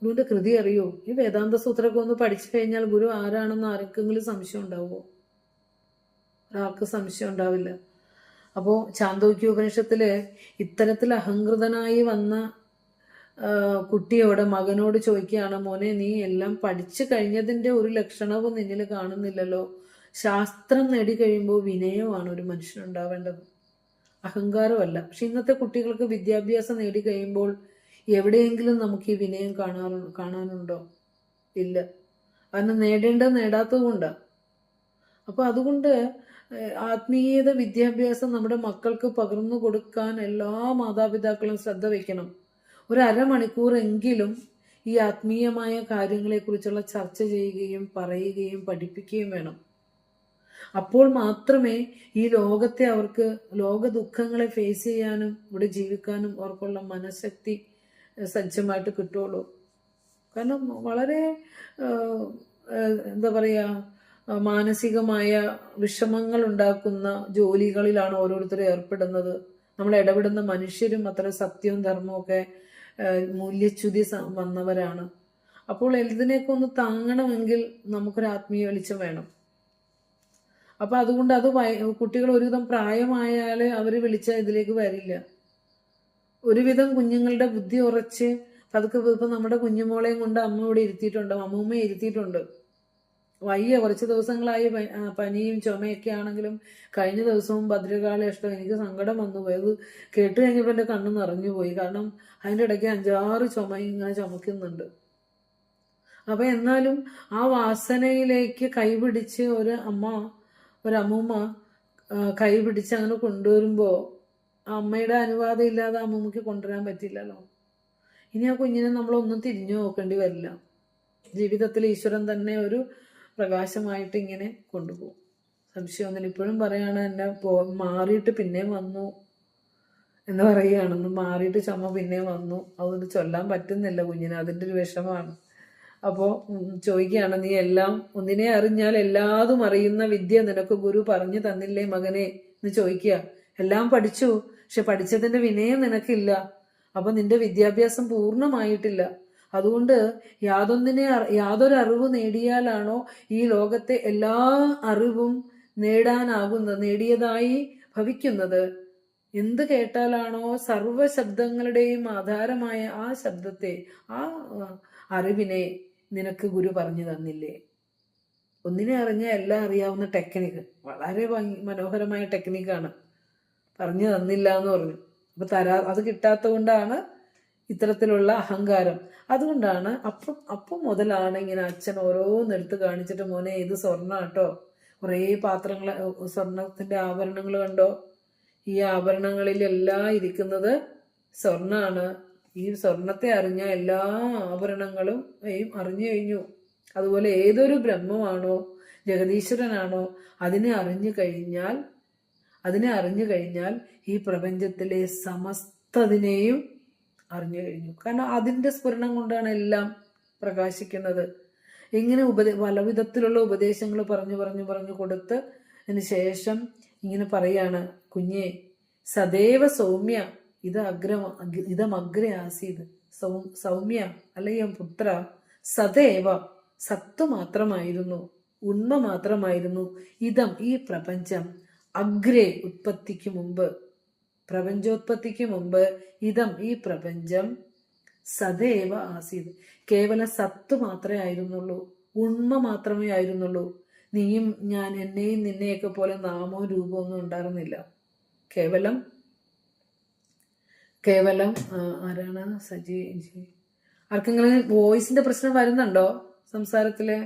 ഗുരുവിൻ്റെ കൃതി അറിയോ? ഈ വേദാന്ത സൂത്രമൊക്കെ ഒന്ന് പഠിച്ചു കഴിഞ്ഞാൽ ഗുരു ആരാണെന്ന് ആർക്കെങ്കിലും സംശയം ഉണ്ടാവുമോ? ഒരാൾക്ക് സംശയം ഉണ്ടാവില്ല. അപ്പോൾ ചാന്തോക്യോപനിഷത്തില് ഇത്തരത്തിൽ അഹങ്കൃതനായി വന്ന കുട്ടിയോട്, മകനോട് ചോദിക്കുകയാണ്, മോനെ നീ എല്ലാം പഠിച്ചു കഴിഞ്ഞതിൻ്റെ ഒരു ലക്ഷണവും നിന്നിൽ കാണുന്നില്ലല്ലോ. ശാസ്ത്രം നേടിക്കഴിയുമ്പോൾ വിനയമാണ് ഒരു മനുഷ്യനുണ്ടാവേണ്ടത്, അഹങ്കാരമല്ല. പക്ഷെ ഇന്നത്തെ കുട്ടികൾക്ക് വിദ്യാഭ്യാസം നേടിക്കഴിയുമ്പോൾ എവിടെയെങ്കിലും നമുക്ക് ഈ വിനയം കാണാനുണ്ടോ? ഇല്ല. കാരണം നേടാത്തത് കൊണ്ടാണ്. അപ്പോൾ അതുകൊണ്ട് ആത്മീയത വിദ്യാഭ്യാസം നമ്മുടെ മക്കൾക്ക് പകർന്നു കൊടുക്കാൻ എല്ലാ മാതാപിതാക്കളും ശ്രദ്ധ വയ്ക്കണം. ഒരു അരമണിക്കൂറെങ്കിലും ഈ ആത്മീയമായ കാര്യങ്ങളെക്കുറിച്ചുള്ള ചർച്ച ചെയ്യുകയും പറയുകയും പഠിപ്പിക്കുകയും വേണം. അപ്പോൾ മാത്രമേ ഈ ലോകത്തെ അവർക്ക് ലോക ദുഃഖങ്ങളെ ഫേസ് ചെയ്യാനും ഇവിടെ ജീവിക്കാനും അവർക്കുള്ള മനഃശക്തി സജ്ജമായിട്ട് കിട്ടുള്ളൂ. കാരണം വളരെ എന്താ പറയുക, മാനസികമായ വിഷമങ്ങൾ ഉണ്ടാക്കുന്ന ജോലികളിലാണ് ഓരോരുത്തരും ഏർപ്പെടുന്നത്. നമ്മൾ ഇടപെടുന്ന മനുഷ്യരും അത്ര സത്യവും ധർമ്മവും ഒക്കെ മൂല്യച്യുതി വന്നവരാണ്. അപ്പോൾ ഇതിനെയൊക്കെ ഒന്ന് താങ്ങണമെങ്കിൽ നമുക്കൊരു ആത്മീയ വെളിച്ചം വേണം. അപ്പം അതുകൊണ്ട് കുട്ടികൾ ഒരുവിധം പ്രായമായാൽ അവർ വിളിച്ചാൽ ഇതിലേക്ക് വരില്ല. ഒരുവിധം കുഞ്ഞുങ്ങളുടെ ബുദ്ധി ഉറച്ച് പതുക്കെ ഇപ്പം നമ്മുടെ കുഞ്ഞുമോളെയും കൊണ്ട് അമ്മ ഇവിടെ ഇരുത്തിയിട്ടുണ്ട്, അമ്മൂമ്മയെ ഇരുത്തിയിട്ടുണ്ട്. വയ്യ, കുറച്ച് ദിവസങ്ങളായി പനിയും ചുമയൊക്കെ ആണെങ്കിലും കഴിഞ്ഞ ദിവസവും ഭദ്രകാളേഷ്ടം എനിക്ക് സങ്കടം വന്നു പോയി. അത് കേട്ട് കഴിഞ്ഞപ്പോൾ എൻ്റെ കണ്ണ് നിറഞ്ഞു പോയി. കാരണം അതിൻ്റെ ഇടയ്ക്ക് 5-6 ചുമ ഇങ്ങനെ ചുമക്കുന്നുണ്ട്. അപ്പൊ എന്നാലും ആ വാസനയിലേക്ക് കൈപിടിച്ച് ഒരമ്മൂമ്മ കൈപിടിച്ച് അങ്ങനെ കൊണ്ടുവരുമ്പോ ആ അമ്മയുടെ അനുവാദം ഇല്ലാതെ അമ്മൂമ്മക്ക് കൊണ്ടുവരാൻ പറ്റില്ലല്ലോ. ഇനി ആ കുഞ്ഞിനെ നമ്മളൊന്നും തിരിഞ്ഞു നോക്കേണ്ടി വരില്ല. ജീവിതത്തിൽ ഈശ്വരൻ തന്നെ ഒരു പ്രകാശമായിട്ട് ഇങ്ങനെ കൊണ്ടുപോകും. സംശയമൊന്നുമില്ല. ഇപ്പോഴും പറയാണ് എന്നെ മാറിയിട്ട് പിന്നെയും വന്നു എന്ന് പറയുകയാണെന്ന്. മാറിയിട്ട് ചുമ പിന്നെയും വന്നു, അതുകൊണ്ട് ചൊല്ലാൻ പറ്റുന്നില്ല കുഞ്ഞിന്, അതിൻ്റെ ഒരു വിഷമമാണ്. അപ്പോൾ ചോദിക്കുകയാണ്, നീ എല്ലാം ഒന്നിനെ അറിഞ്ഞാൽ എല്ലാതും അറിയുന്ന വിദ്യ നിനക്ക് ഗുരു പറഞ്ഞു തന്നില്ലേ മകനെ എന്ന് ചോദിക്കുക. എല്ലാം പഠിച്ചു, പക്ഷെ പഠിച്ചതിന്റെ വിനയം നിനക്കില്ല. അപ്പൊ നിന്റെ വിദ്യാഭ്യാസം പൂർണ്ണമായിട്ടില്ല. അതുകൊണ്ട് യാതൊരു അറിവ് നേടിയാലാണോ ഈ ലോകത്തെ എല്ലാ അറിവും നേടിയതായി ഭവിക്കുന്നത്? എന്ത് കേട്ടാലാണോ സർവ ശബ്ദങ്ങളുടെയും ആധാരമായ ആ ശബ്ദത്തെ, ആ അറിവിനെ നിനക്ക് ഗുരു പറഞ്ഞു തന്നില്ലേ? ഒന്നിനെ അറിഞ്ഞാൽ എല്ലാം അറിയാവുന്ന ടെക്നിക്ക്, വളരെ മനോഹരമായ ടെക്നിക്കാണ്, പറഞ്ഞു തന്നില്ല എന്ന് പറഞ്ഞു. അപ്പൊ അത് കിട്ടാത്ത കൊണ്ടാണ് ഇത്തരത്തിലുള്ള അഹങ്കാരം. അതുകൊണ്ടാണ് അപ്പം മുതലാണ് ഇങ്ങനെ അച്ഛൻ ഓരോന്നെടുത്ത് കാണിച്ചിട്ട്, മോനെ ഇത് സ്വർണ്ണ കേട്ടോ, കുറേ പാത്രങ്ങൾ, സ്വർണത്തിന്റെ ആഭരണങ്ങൾ കണ്ടോ, ഈ ആഭരണങ്ങളിലെല്ലാം ഇരിക്കുന്നത് സ്വർണ്ണാണ്. ഈ സ്വർണത്തെ അറിഞ്ഞ എല്ലാ ആഭരണങ്ങളും അറിഞ്ഞു കഴിഞ്ഞു. അതുപോലെ ഏതൊരു ബ്രഹ്മമാണോ ജഗദീശ്വരനാണോ അതിനെ അറിഞ്ഞു കഴിഞ്ഞാൽ ഈ പ്രപഞ്ചത്തിലെ സമസ്തതിനെയും അറിഞ്ഞു കഴിഞ്ഞു. കാരണം അതിൻ്റെ സ്ഫുരണം കൊണ്ടാണ് എല്ലാം പ്രകാശിക്കുന്നത്. ഇങ്ങനെ പല വിധത്തിലുള്ള ഉപദേശങ്ങൾ പറഞ്ഞു കൊടുത്ത് അതിന് ശേഷം ഇങ്ങനെ പറയാണ്, കുഞ്ഞെ സദൈവ സൗമ്യ ഇതമഗ്ര ആസീത്. സൗമ്യ അല്ലെങ്കിൽ പുത്ര, സദൈവ സത്ത് മാത്രമായിരുന്നു, ഉണ്മ മാത്രമായിരുന്നു. ഈ പ്രപഞ്ചം അഗ്രേ പ്രപഞ്ചോത്പത്തിക്ക് മുമ്പ് ഈ പ്രപഞ്ചം സദൈവ ആസീത്. കേവലം സത്ത് മാത്രമേ ആയിരുന്നുള്ളൂ, ഉണ്മ മാത്രമേ ആയിരുന്നുള്ളൂ. നീയും ഞാൻ എന്നെയും നിന്നെയൊക്കെ പോലെ നാമവും രൂപവും ഒന്നും ഉണ്ടായിരുന്നില്ല. കേവലം ആരാണ് സജി? ആർക്കെങ്കിലും വോയിസിന്റെ പ്രശ്നം വരുന്നുണ്ടോ സംസാരത്തില്?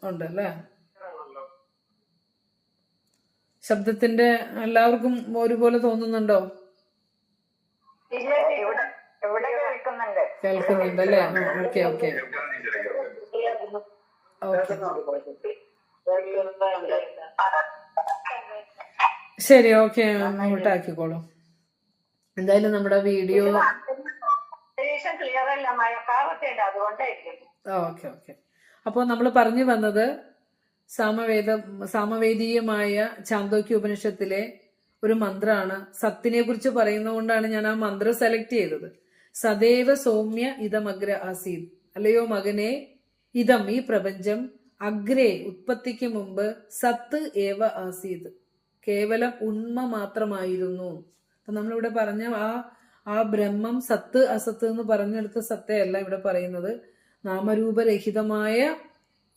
ഉണ്ടല്ലേ. ശബ്ദത്തിന്റെ എല്ലാവർക്കും ഒരുപോലെ തോന്നുന്നുണ്ടോ? കേൾക്കുന്നുണ്ടല്ലേ? ഓക്കെ. ശരി, ഓക്കെ, അങ്ങോട്ടാക്കിക്കോളൂ. എന്തായാലും നമ്മുടെ വീഡിയോ ഓക്കെ. അപ്പോൾ നമ്മൾ പറഞ്ഞു വന്നത് സാമവേദീയമായ ചാന്തോക്യ ഉപനിഷത്തിലെ ഒരു മന്ത്രമാണ്. സത്തിനെ കുറിച്ച് പറയുന്നതുകൊണ്ടാണ് ഞാൻ ആ മന്ത്രം സെലക്ട് ചെയ്തത്. സദൈവ സൗമ്യ ഇതമഗ്ര ആസീത്. അല്ലയോ മകനെ, ഈ പ്രപഞ്ചം അഗ്രേ ഉത്പത്തിക്ക് മുമ്പ് സത്ത് ഏവ ആസീത്, കേവലം ഉണ്മ മാത്രമായിരുന്നു. അപ്പൊ നമ്മളിവിടെ പറഞ്ഞ ആ ബ്രഹ്മം സത്ത് അസത്ത് എന്ന് പറഞ്ഞെടുത്ത സത്തയല്ല ഇവിടെ പറയുന്നത്. നാമരൂപരഹിതമായ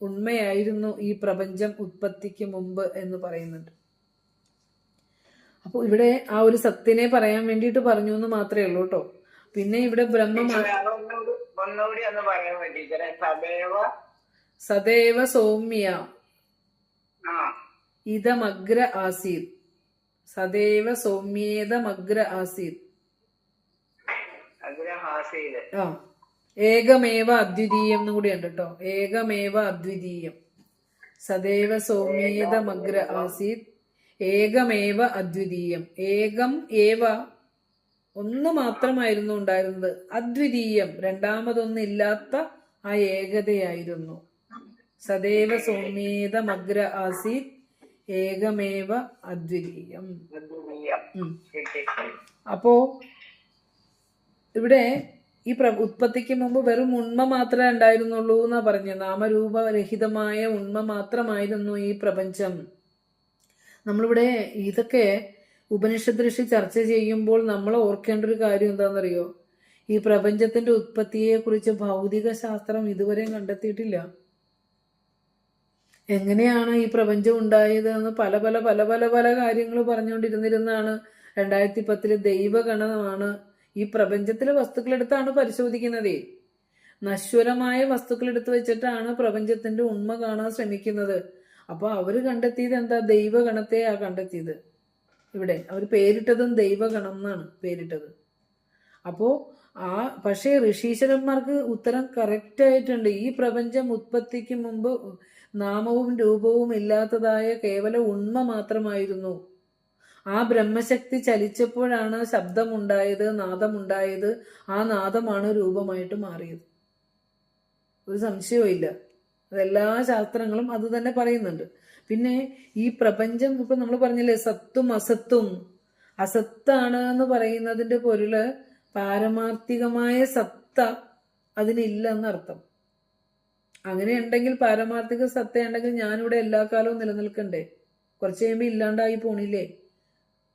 ഉണ്മയായിരുന്നു ഈ പ്രപഞ്ചം ഉത്പത്തിക്ക് മുമ്പ് എന്ന് പറയുന്നുണ്ട്. അപ്പോൾ ഇവിടെ ആ ഒരു സത്തിനെ പറയാൻ വേണ്ടിയിട്ട് പറഞ്ഞു എന്ന് മാത്രമേ ഉള്ളൂ കേട്ടോ. പിന്നെ ഇവിടെ സദൈവ സൗമ്യ ഇതമഗ്ര ആസീത്. സദൈവ സൗമ്യേതമഗ്ര ആസീത്. ഏകമേവ അദ്വിതീയം എന്നും കൂടി ഉണ്ട് കേട്ടോ. ഏകമേവ അദ്വിതീയം. സദൈവ സൗമ്യേതമഗ്ര ആസീത് ഏകമേവ അദ്വിതീയം. ഏകം ഏവ, ഒന്ന് മാത്രമായിരുന്നു ഉണ്ടായിരുന്നത്. അദ്വിതീയം, രണ്ടാമതൊന്നില്ലാത്ത ആ ഏകതയായിരുന്നു. സദൈവ സൗമ്യേതമഗ്ര ആസീത് ഏകമേവ അദ്വിതീയം. അപ്പോ ഇവിടെ ഈ ഉത്പത്തിക്ക് മുമ്പ് വെറും ഉണ്മ മാത്രമേ ഉണ്ടായിരുന്നുള്ളൂ എന്നാ പറഞ്ഞത്. നാമരൂപരഹിതമായ ഉണ്മ മാത്രമായിരുന്നു ഈ പ്രപഞ്ചം. നമ്മളിവിടെ ഇതൊക്കെ ഉപനിഷത്ത് ഋഷി ചർച്ച ചെയ്യുമ്പോൾ നമ്മൾ ഓർക്കേണ്ട ഒരു കാര്യം എന്താണെന്നറിയോ? ഈ പ്രപഞ്ചത്തിന്റെ ഉത്പത്തിയെ കുറിച്ച് ഭൗതിക ശാസ്ത്രം ഇതുവരെയും കണ്ടെത്തിയിട്ടില്ല. എങ്ങനെയാണ് ഈ പ്രപഞ്ചം ഉണ്ടായത് എന്ന് പല പല പല പല പല കാര്യങ്ങൾ പറഞ്ഞുകൊണ്ടിരുന്നിരുന്നാണ് 2010 ദൈവഗണമാണ് ഈ പ്രപഞ്ചത്തിലെ വസ്തുക്കളെടുത്താണ് പരിശോധിക്കുന്നതേ. നശ്വരമായ വസ്തുക്കൾ എടുത്തു വെച്ചിട്ടാണ് പ്രപഞ്ചത്തിന്റെ ഉണ്മ കാണാൻ ശ്രമിക്കുന്നത്. അപ്പൊ അവര് കണ്ടെത്തിയത് എന്താ? ദൈവഗണത്തെയാ കണ്ടെത്തിയത്. ഇവിടെ അവർ പേരിട്ടതും ദൈവഗണം എന്നാണ് പേരിട്ടത്. അപ്പോ പക്ഷേ ഋഷീശ്വരന്മാർക്ക് ഉത്തരം കറക്റ്റ് ആയിട്ടുണ്ട്. ഈ പ്രപഞ്ചം ഉത്പത്തിക്ക് മുമ്പ് നാമവും രൂപവും ഇല്ലാത്തതായ കേവല ഉണ്മ മാത്രമായിരുന്നു. ആ ബ്രഹ്മശക്തി ചലിച്ചപ്പോഴാണ് ശബ്ദമുണ്ടായത്, നാദമുണ്ടായത്. ആ നാദമാണ് രൂപമായിട്ട് മാറിയത്. ഒരു സംശയവും ഇല്ല. അതെല്ലാ ശാസ്ത്രങ്ങളും അത് തന്നെ പറയുന്നുണ്ട്. പിന്നെ ഈ പ്രപഞ്ചം ഇപ്പൊ നമ്മൾ പറഞ്ഞില്ലേ, സത്തും അസത്തും. അസത്താണ് എന്ന് പറയുന്നതിന്റെ പൊരുള് പാരമാർത്ഥികമായ സത്ത അതിനില്ല എന്നർത്ഥം. അങ്ങനെ ഉണ്ടെങ്കിൽ, പാരമാർത്ഥിക സത്ത ഉണ്ടെങ്കിൽ ഞാനിവിടെ എല്ലാ കാലവും നിലനിൽക്കണ്ടേ? കുറച്ച് കഴിയുമ്പോൾ ഇല്ലാണ്ടായി പോണില്ലേ?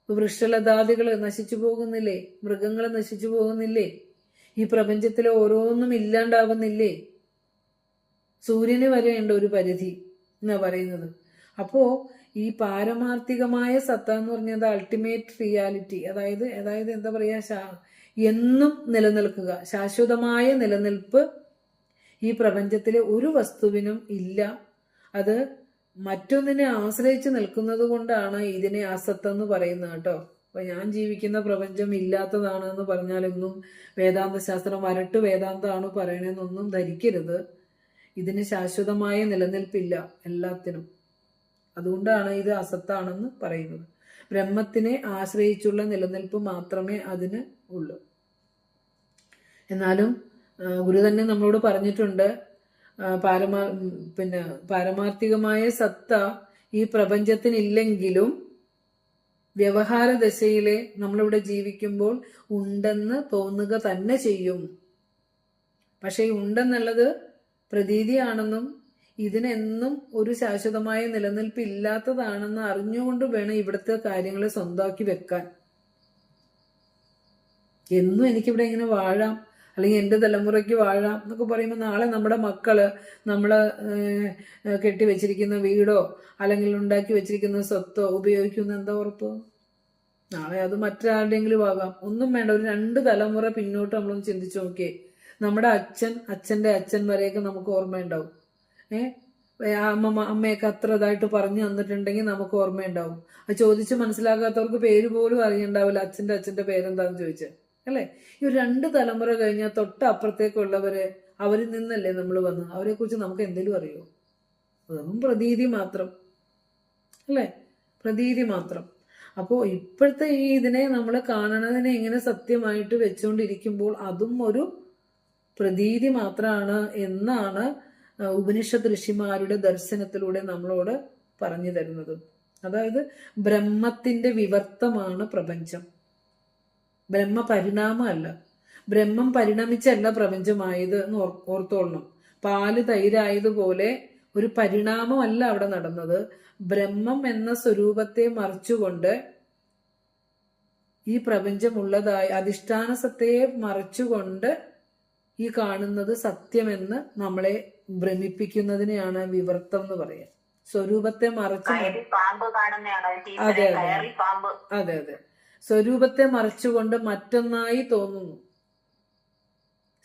വൃക്ഷലതാദികള് നശിച്ചു പോകുന്നില്ലേ? മൃഗങ്ങള് നശിച്ചു പോകുന്നില്ലേ? ഈ പ്രപഞ്ചത്തിലെ ഓരോന്നും ഇല്ലാണ്ടാവുന്നില്ലേ? സൂര്യന് വരെയുണ്ട് ഒരു പരിധി എന്നാ പറയുന്നത്. അപ്പോ ഈ പാരമാർത്ഥികമായ സത്ത എന്ന് പറഞ്ഞത് അൾട്ടിമേറ്റ് റിയാലിറ്റി, അതായത് എന്താ പറയാ, എന്നും നിലനിൽക്കുക, ശാശ്വതമായ നിലനിൽപ്പ് ഈ പ്രപഞ്ചത്തിലെ ഒരു വസ്തുവിനും ഇല്ല. അത് മറ്റൊന്നിനെ ആശ്രയിച്ച് നിൽക്കുന്നത് കൊണ്ടാണ് ഇതിനെ അസത്തെന്ന് പറയുന്നത് കേട്ടോ. അപ്പൊ ഞാൻ ജീവിക്കുന്ന പ്രപഞ്ചം ഇല്ലാത്തതാണ് എന്ന് പറഞ്ഞാലൊന്നും വേദാന്ത ശാസ്ത്രം വരട്ട് വേദാന്തമാണ് പറയണെന്നൊന്നും ധരിക്കരുത്. ഇതിന് ശാശ്വതമായ നിലനിൽപ്പില്ല എല്ലാത്തിനും. അതുകൊണ്ടാണ് ഇത് അസത്താണെന്ന് പറയുന്നത്. ബ്രഹ്മത്തിനെ ആശ്രയിച്ചുള്ള നിലനിൽപ്പ് മാത്രമേ അതിന് ഉള്ളൂ. എന്നാലും ഗുരു തന്നെ നമ്മളോട് പറഞ്ഞിട്ടുണ്ട്, പാരമാർത്ഥികമായ സത്ത ഈ പ്രപഞ്ചത്തിനില്ലെങ്കിലും വ്യവഹാര ദശയിലെ നമ്മളിവിടെ ജീവിക്കുമ്പോൾ ഉണ്ടെന്ന് തോന്നുക തന്നെ ചെയ്യും. പക്ഷെ ഉണ്ടെന്നുള്ളത് പ്രതീതിയാണെന്നും ഇതിനെന്നും ഒരു ശാശ്വതമായ നിലനിൽപ്പ് ഇല്ലാത്തതാണെന്ന് അറിഞ്ഞുകൊണ്ട് വേണം ഇവിടുത്തെ കാര്യങ്ങളെ സ്വന്തമാക്കി വെക്കാൻ. എന്നും എനിക്കിവിടെ ഇങ്ങനെ വാഴാം, അല്ലെങ്കിൽ എൻ്റെ തലമുറയ്ക്ക് വാഴാം എന്നൊക്കെ പറയുമ്പോൾ നാളെ നമ്മുടെ മക്കള് നമ്മള് കെട്ടിവെച്ചിരിക്കുന്ന വീടോ അല്ലെങ്കിൽ ഉണ്ടാക്കി വെച്ചിരിക്കുന്ന സ്വത്തോ ഉപയോഗിക്കുന്ന എന്താ ഉറപ്പ്? നാളെ അത് മറ്റൊരാളുടെയെങ്കിലും ആകാം. ഒന്നും വേണ്ട, ഒരു 2 തലമുറ പിന്നോട്ട് നമ്മളൊന്ന് ചിന്തിച്ചു നോക്കിയേ. നമ്മുടെ അച്ഛൻ്റെ അച്ഛൻ വരെയൊക്കെ നമുക്ക് ഓർമ്മയുണ്ടാവും. അമ്മയൊക്കെ അത്ര ഇതായിട്ട് പറഞ്ഞു തന്നിട്ടുണ്ടെങ്കിൽ നമുക്ക് ഓർമ്മയുണ്ടാവും. അത് ചോദിച്ച് മനസ്സിലാക്കാത്തവർക്ക് പേര് പോലും അറിയണ്ടാവില്ല, അച്ഛൻ്റെ പേരെന്താന്ന് ചോദിച്ചാൽ, അല്ലേ? ഈ 2 തലമുറ കഴിഞ്ഞാൽ തൊട്ട് അപ്പുറത്തേക്കുള്ളവര്, അവരിൽ നിന്നല്ലേ നമ്മൾ വന്ന്, അവരെ കുറിച്ച് നമുക്ക് എന്തെങ്കിലും അറിയോ? അതും പ്രതീതി മാത്രം, അല്ലേ? പ്രതീതി മാത്രം. അപ്പോൾ ഇപ്പോഴത്തെ ഈ ഇതിനെ നമ്മൾ കാണണതിനെ ഇങ്ങനെ സത്യമായിട്ട് വെച്ചുകൊണ്ടിരിക്കുമ്പോൾ അതും ഒരു പ്രതീതി മാത്രമാണ് എന്നാണ് ഉപനിഷത്ത് ഋഷിമാരുടെ ദർശനത്തിലൂടെ നമ്മളോട് പറഞ്ഞു തരുന്നത്. അതായത് ബ്രഹ്മത്തിന്റെ വിവർത്തമാണ് പ്രപഞ്ചം, ബ്രഹ്മ പരിണാമമല്ല. ബ്രഹ്മം പരിണമിച്ചല്ല പ്രപഞ്ചമായത് എന്ന് ഓർത്തോളണം. പാല് തൈരായതുപോലെ ഒരു പരിണാമമല്ല അവിടെ നടന്നത്. ബ്രഹ്മം എന്ന സ്വരൂപത്തെ മറിച്ചുകൊണ്ട് ഈ പ്രപഞ്ചമുള്ളതായി അധിഷ്ഠാന സത്തയെ മറിച്ചുകൊണ്ട് ഈ കാണുന്നത് സത്യമെന്ന് നമ്മളെ ഭ്രമിപ്പിക്കുന്നതിനെയാണ് വിവർത്തം എന്ന് പറയുക. സ്വരൂപത്തെ മറിച്ച്, അതെ അതെ അതെ, സ്വരൂപത്തെ മറിച്ചുകൊണ്ട് മറ്റൊന്നായി തോന്നുന്നു.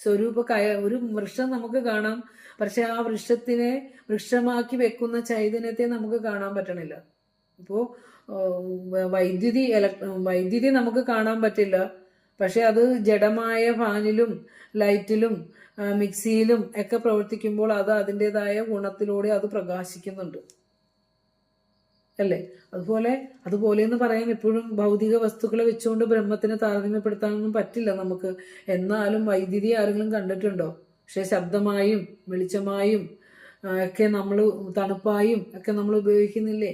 ഒരു വൃക്ഷം നമുക്ക് കാണാം, പക്ഷെ ആ വൃക്ഷത്തിനെ വൃക്ഷമാക്കി വെക്കുന്ന ചൈതന്യത്തെ നമുക്ക് കാണാൻ പറ്റണില്ല. ഇപ്പോ വൈദ്യുതി നമുക്ക് കാണാൻ പറ്റില്ല, പക്ഷെ അത് ജഡമായ ഫാനിലും ലൈറ്റിലും മിക്സിയിലും ഒക്കെ പ്രവർത്തിക്കുമ്പോൾ അത് അതിൻ്റെതായ ഗുണത്തിലൂടെ അത് പ്രകാശിക്കുന്നുണ്ട്, അല്ലേ? അതുപോലെ എന്ന് പറയാൻ എപ്പോഴും ഭൗതിക വസ്തുക്കളെ വെച്ചുകൊണ്ട് ബ്രഹ്മത്തിനെ താരതമ്യപ്പെടുത്താനൊന്നും പറ്റില്ല നമുക്ക്. എന്നാലും വൈദ്യുതി ആരെങ്കിലും കണ്ടിട്ടുണ്ടോ? പക്ഷെ ശബ്ദമായും വെളിച്ചമായും ഒക്കെ നമ്മൾ, തണുപ്പായും ഒക്കെ നമ്മൾ ഉപയോഗിക്കുന്നില്ലേ?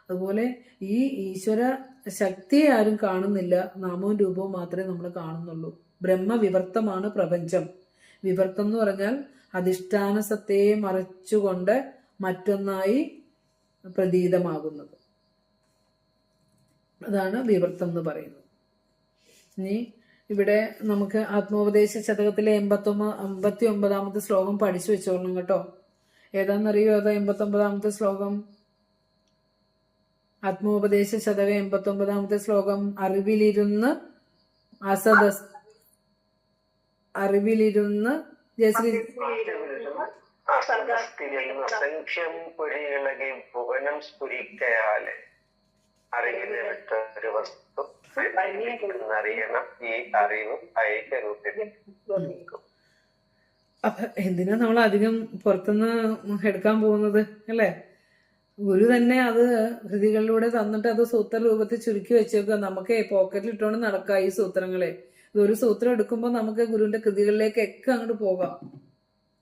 അതുപോലെ ഈ ഈശ്വര ശക്തിയെ ആരും കാണുന്നില്ല, നാമവും രൂപവും മാത്രമേ നമ്മൾ കാണുന്നുള്ളൂ. ബ്രഹ്മവിവർത്തമാണ് പ്രപഞ്ചം. വിവർത്തം എന്ന് പറഞ്ഞാൽ അധിഷ്ഠാന സത്തയെ മറച്ചുകൊണ്ട് മറ്റൊന്നായി പ്രതീതമാകുന്നത്. അതാണ് വിവർത്തം എന്ന് പറയുന്നത്. ഇനി ഇവിടെ നമുക്ക് ആത്മോപദേശ ശതകത്തിലെ 89ാമത്തെ ശ്ലോകം പഠിച്ചു വെച്ചോളണം കേട്ടോ. ഏതാണെന്നറിയോ? അത് 89ാമത്തെ ശ്ലോകം, ആത്മോപദേശ ശതകം 89ാമത്തെ ശ്ലോകം. അറിവിലിരുന്ന് അസദസ് അറിവിലിരുന്ന് ജയശ്രീ അസംഖ്യം പുരിയിളകി ഭുവനം സ്ഫുരിക്കയാല് അറിവിനെ വിട്ടൊരു വസ്തു അറിയണം. ഈ അറിവ് ഐക്യരൂപത്തിൽ. അപ്പൊ എന്തിനാ നമ്മൾ അധികം പുറത്തുനിന്ന് എടുക്കാൻ പോകുന്നത് അല്ലേ? ഗുരു തന്നെ അത് കൃതികളിലൂടെ തന്നിട്ട് അത് സൂത്ര രൂപത്തിൽ ചുരുക്കി വെച്ചേക്കുക. നമുക്ക് പോക്കറ്റിൽ ഇട്ടുകൊണ്ട് നടക്കാം ഈ സൂത്രങ്ങളെ. ഇതൊരു സൂത്രം എടുക്കുമ്പോൾ നമുക്ക് ഗുരുവിന്റെ കൃതികളിലേക്കൊക്കെ അങ്ങോട്ട് പോകാം.